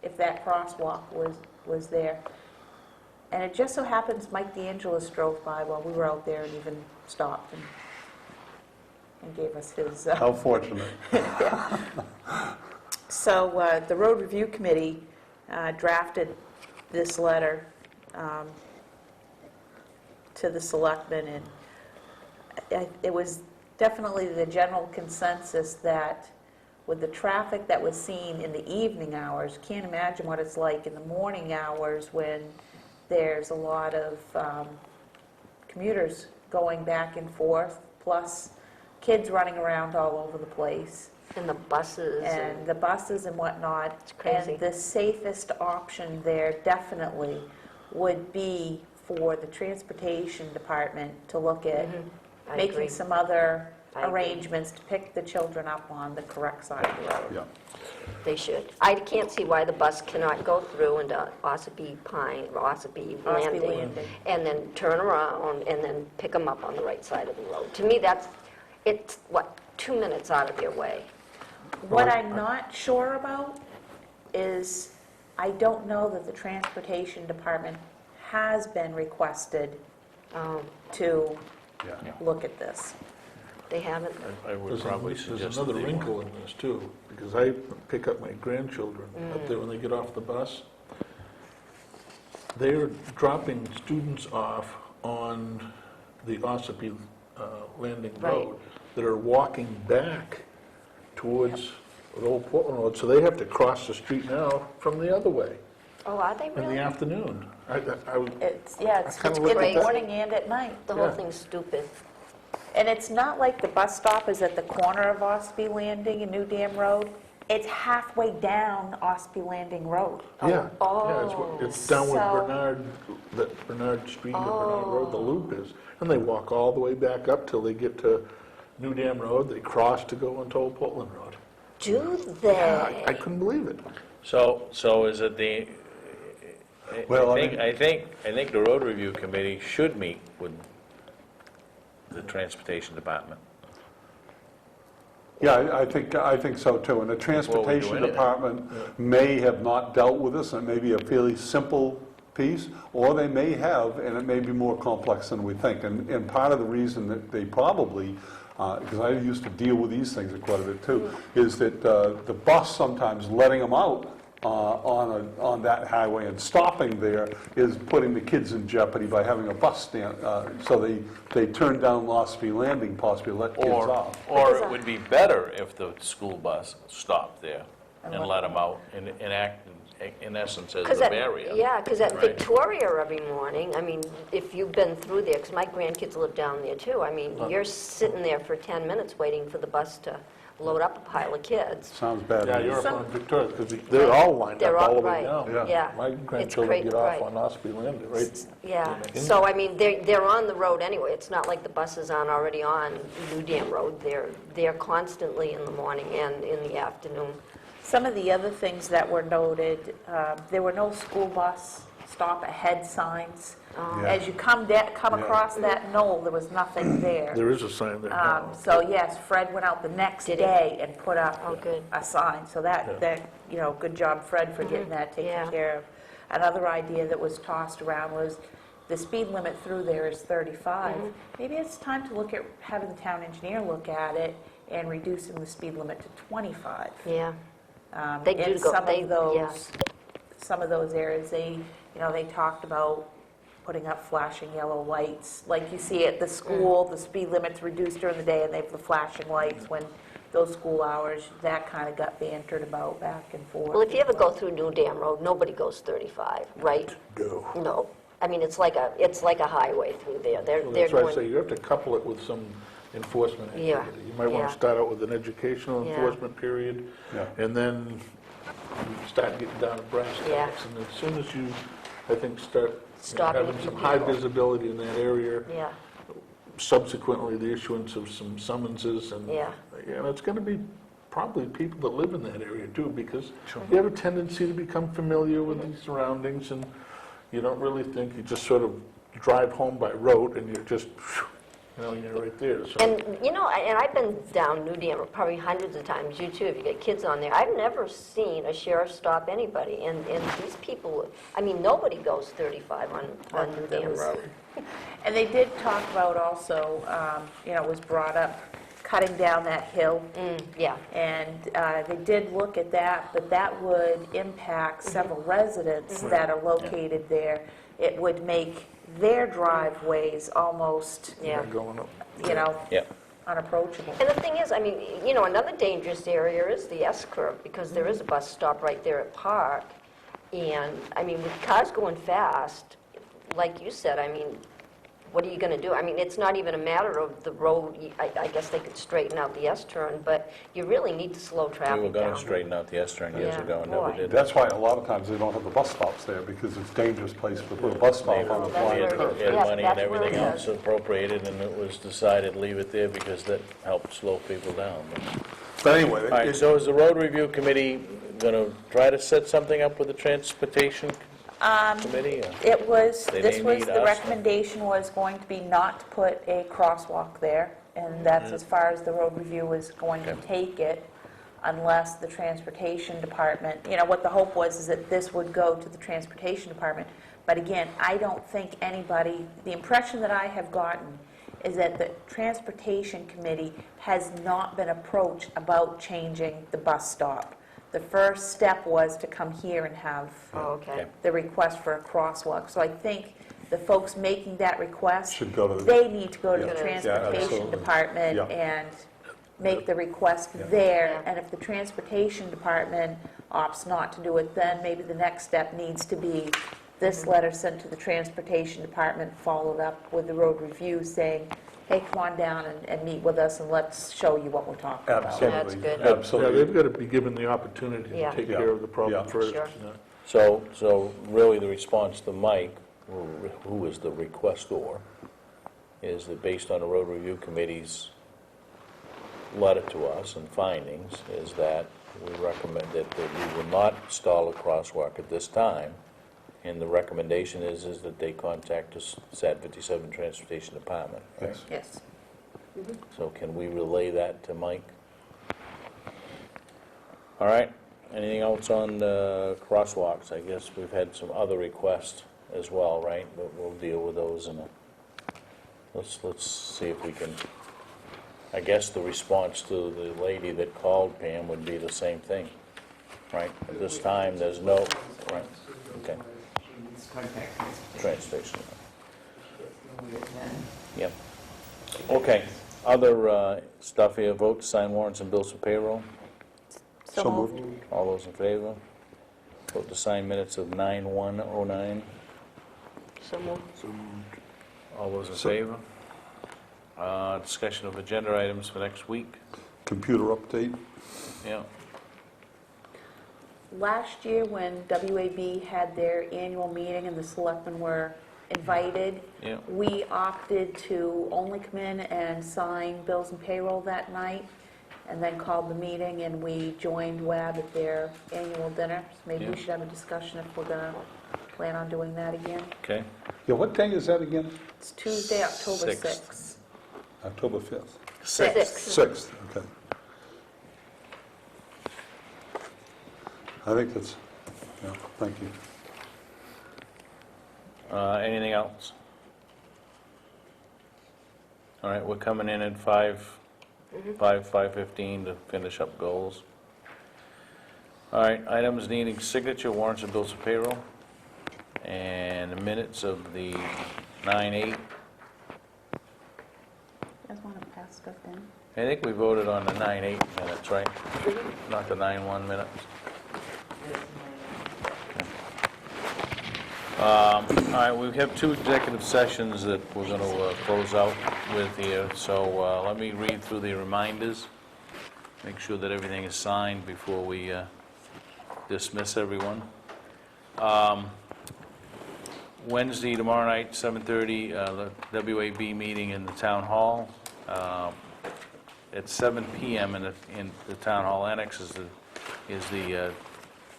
if that crosswalk was there. And it just so happens Mike DeAngelis drove by while we were out there and even stopped and gave us his... How fortunate. So the road review committee drafted this letter to the selectmen, and it was definitely the general consensus that with the traffic that was seen in the evening hours, can't imagine what it's like in the morning hours when there's a lot of commuters going back and forth, plus kids running around all over the place. And the buses. And the buses and whatnot. It's crazy. And the safest option there definitely would be for the transportation department to look at I making agree. some other I agree. arrangements to pick the children up on the correct side of the road. Yeah. They should. I can't see why the bus cannot go through into Ossipee Ossipee Landing, Landing. and then turn around and then pick them up on the right side of the road. To me, it's, 2 minutes out of your way. What I'm not sure about is, I don't know that the transportation department has been requested to Yeah. look at this. They haven't? I would There's probably there's suggest another that they wrinkle won't. in this too, because I pick up my grandchildren up there when they get off the bus. They're dropping students off on the Ossipee Landing Right. Road that are walking back towards the Old Portland Road, so they have to cross the street now from the other way Oh, are they in the really? afternoon. It's, yeah, it's I kinda in look the at that. morning and at night. The whole Yeah. thing's stupid. And it's not like the bus stop is at the corner of Ospey Landing and New Dam Road. It's halfway down Ospey Landing Road. Yeah, yeah, Oh. it's down where So- Bernard Street or Bernard Road, the loop is. And they walk all the way back up till they get to New Dam Road, they cross to go into Old Portland Road. Do Yeah, I they? couldn't believe it. So is it the, Well, I I think the road review committee should meet with the transportation department. Yeah, I think so too. And the transportation anything. department may have not dealt with this, and it may be a fairly simple piece, or they may have, and it may be more complex than we think. And part of the reason that they probably, because I used to deal with these things quite a bit too, is that the bus sometimes letting them out on that highway and stopping there is putting the kids in jeopardy by having a bus stand. So they turn down Ospey Landing, possibly let kids off. Or it would be better if the school bus stopped there and let them out and act, in essence, as Because the barrier. yeah, because at Right. Victoria every morning, I mean, if you've been through there, because my grandkids live down there too, I mean, you're sitting there for 10 minutes waiting for the bus to load up a pile of kids. Sounds bad. Yeah, to me. you're up on Victoria, because they're all lined They're up all all the way right, down. yeah. My It's grandchildren great, get off right. on Ospey Landing, right? Yeah, in so there. I mean, they're on the road anyway. It's not like the buses aren't already on New Dam Road. They're constantly in the morning and in the afternoon. Some of the other things that were noted, there were no school bus stop ahead signs. Yeah. As you come across that knoll, there was nothing there. There is a sign there now. So yes, Fred went out the next Did he? day and put up Oh, good. a sign. So that, good job, Fred, for getting that taken Yeah. care of. Another idea that was tossed around was the speed limit through there is 35. Maybe it's time to look at having the town engineer look at it and reducing the speed limit to 25. Yeah. They do In go- some they- of those, yes. some of those areas, they talked about putting up flashing yellow lights. Like you see at the school, the speed limit's reduced during the day, and they have the flashing lights when those school hours, that kind of got bantered about back and forth. Well, if you ever go through New Dam Road, nobody goes 35, right? Go. No. I mean, it's like a highway through there. They're Well, that's why I say going, you have to couple it with some enforcement Yeah, activity. You might want yeah. to start out with an educational Yeah. enforcement period, Yeah. and then you start getting down to brass Yeah. tacks. And as soon as you, I think, start Stopping a having few some high people. visibility in that area, yeah, subsequently the issuance of some summonses, and Yeah. it's going to be probably people that live in that area too, because you have a tendency to become familiar with these surroundings, and you don't really think, you just sort of drive home by road, and you're just, you're right there. So and, and I've been down New Dam probably hundreds of times, you too, if you get kids on there. I've never seen a sheriff stop anybody, and these people, I mean, nobody goes 35 on New That Dam was- Road. And they did talk about also, it was brought up, cutting down that hill. Yeah, And they did look at that, but that would impact several residents that are located there. It would make their driveways almost, yeah. they're going up. Yeah. unapproachable. And the thing is, I mean, another dangerous area is the S-curve, because there is a bus stop right there at Park. And, I mean, with cars going fast, like you said, I mean, what are you going to do? I mean, it's not even a matter of the road. I guess they could straighten out the S-turn, but you really need to slow We were traffic going down. to straighten out the S-turn years Yeah, ago and never boy. did. That's why a lot of times they don't have the bus stops there, because it's a dangerous place to put a bus stop on a That's flying where it curve. is. We had Yeah, money and that's where it everything else is. appropriated, and it was decided, leave it there, because that helped slow people down. But anyway, All right, so is the road review committee going to try to set something up with the transportation committee? or- It was, They this may was, need the us. recommendation was going to be not to put a crosswalk there, and that's as far as the road review was going to take it, unless the transportation department, what the hope was is that this would go to the transportation department. But again, I don't think anybody, the impression that I have gotten is that the Transportation Committee has not been approached about changing the bus stop. The first step was to come here and have Oh, okay. the request for a crosswalk. So I think the folks making that request, Should go to the- they need to go to Yeah. the Yeah, Transportation absolutely. Department Yeah. and make the request Yeah. there. Yeah. And if the Transportation Department opts not to do it, then maybe the next step needs to be this letter sent to the Transportation Department, followed up with the road review saying, hey, come on down and meet with us and let's show you what we're talking about. Absolutely. That's good. Yeah, Absolutely. they've got to be given the opportunity to Yeah. take Yeah. care of the problem Yeah. first. Sure. you know. So really, the response to Mike, who is the requestor, is that based on the road review committee's letter to us and findings, is that we recommend that we will not install a crosswalk at this time, and the recommendation is that they contact the SAT 57 Transportation Department. right? Yes. Yes. So can we relay that to Mike? All right, anything else on crosswalks? I guess we've had some other requests as well, right? But we'll deal with those in a, let's see if we can, I guess the response to the lady that called Pam would be the same thing, right? At this time, there's no, right, okay, Contact transportation, then. yep. Okay, other stuff here, vote to sign warrants and bills for payroll. So moved. All those in favor? Vote to sign minutes of 9/1/09. So moved. All those in favor? Discussion of agenda items for next week. Computer update. Yeah. Last year, when WAB had their annual meeting and the selectmen were invited, Yeah. we opted to only come in and sign bills and payroll that night, and then called the meeting, and we joined WAB at their annual dinner. So maybe we Yeah. should have a discussion if we're going to plan on doing that again. Okay. Yeah, what day is that again? It's Tuesday, October Sixth. 6th. October 5th. Sixth. 6th, okay. I think that's, yeah, thank you. Anything else? All right, we're coming in at 5:15 to finish up goals. All right, items needing signature, warrants and bills of payroll, and the minutes of the 9/8. You guys want to pass stuff down? I think we voted on the 9/8 minutes, right? Not the 9/1 minutes. All right, we have two executive sessions that we're going to close out with here, so let me read through the reminders, make sure that everything is signed before we dismiss everyone. Wednesday, tomorrow night, 7:30, the WAB meeting in the town hall. At 7 p.m. in the town hall annex is the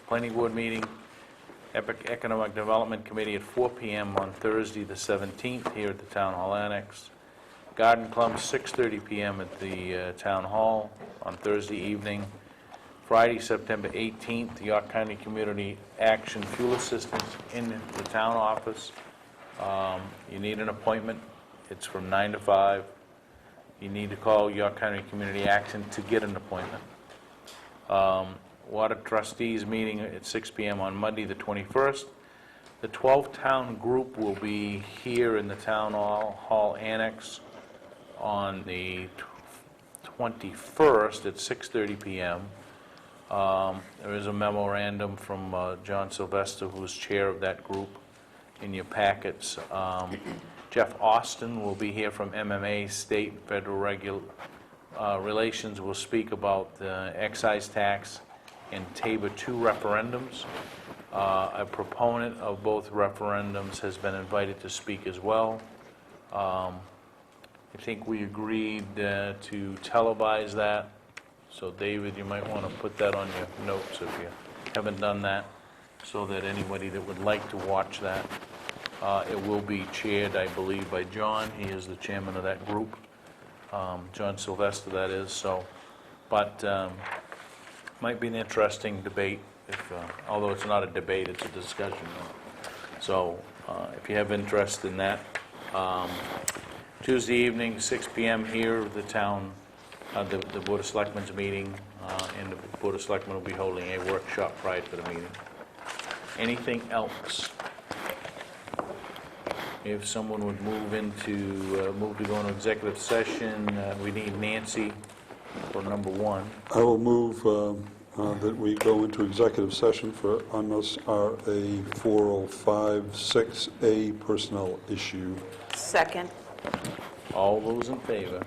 planning board meeting. Economic Development Committee at 4 p.m. on Thursday, the 17th, here at the Town Hall Annex. Garden Club, 6:30 p.m. at the Town Hall on Thursday evening. Friday, September 18th, the York County Community Action Fuel Assistance in the town office. You need an appointment. It's from 9 to 5. You need to call York County Community Action to get an appointment. Water Trustees meeting at 6 p.m. on Monday, the 21st. The 12-town group will be here in the Town Hall Annex on the 21st at 6:30 p.m. There is a memorandum from John Sylvester, who is chair of that group, in your packets. Jeff Austin will be here from MMA, State and Federal Relations, will speak about the excise tax and Tabor 2 referendums. A proponent of both referendums has been invited to speak as well. I think we agreed to televise that. So David, you might want to put that on your notes if you haven't done that, so that anybody that would like to watch that, it will be chaired, I believe, by John. He is the chairman of that group. John Sylvester, that is. So, but might be an interesting debate, if, although it's not a debate, it's a discussion. So if you have interest in that. Tuesday evening, 6 PM here, the town, the Board of Selectmen's meeting, and the Board of Selectmen will be holding a workshop prior to the meeting. Anything else? If someone would move to go into executive session, we need Nancy for number 1. I will move that we go into executive session for MSRA 4056A personnel issue. Second. All those in favor?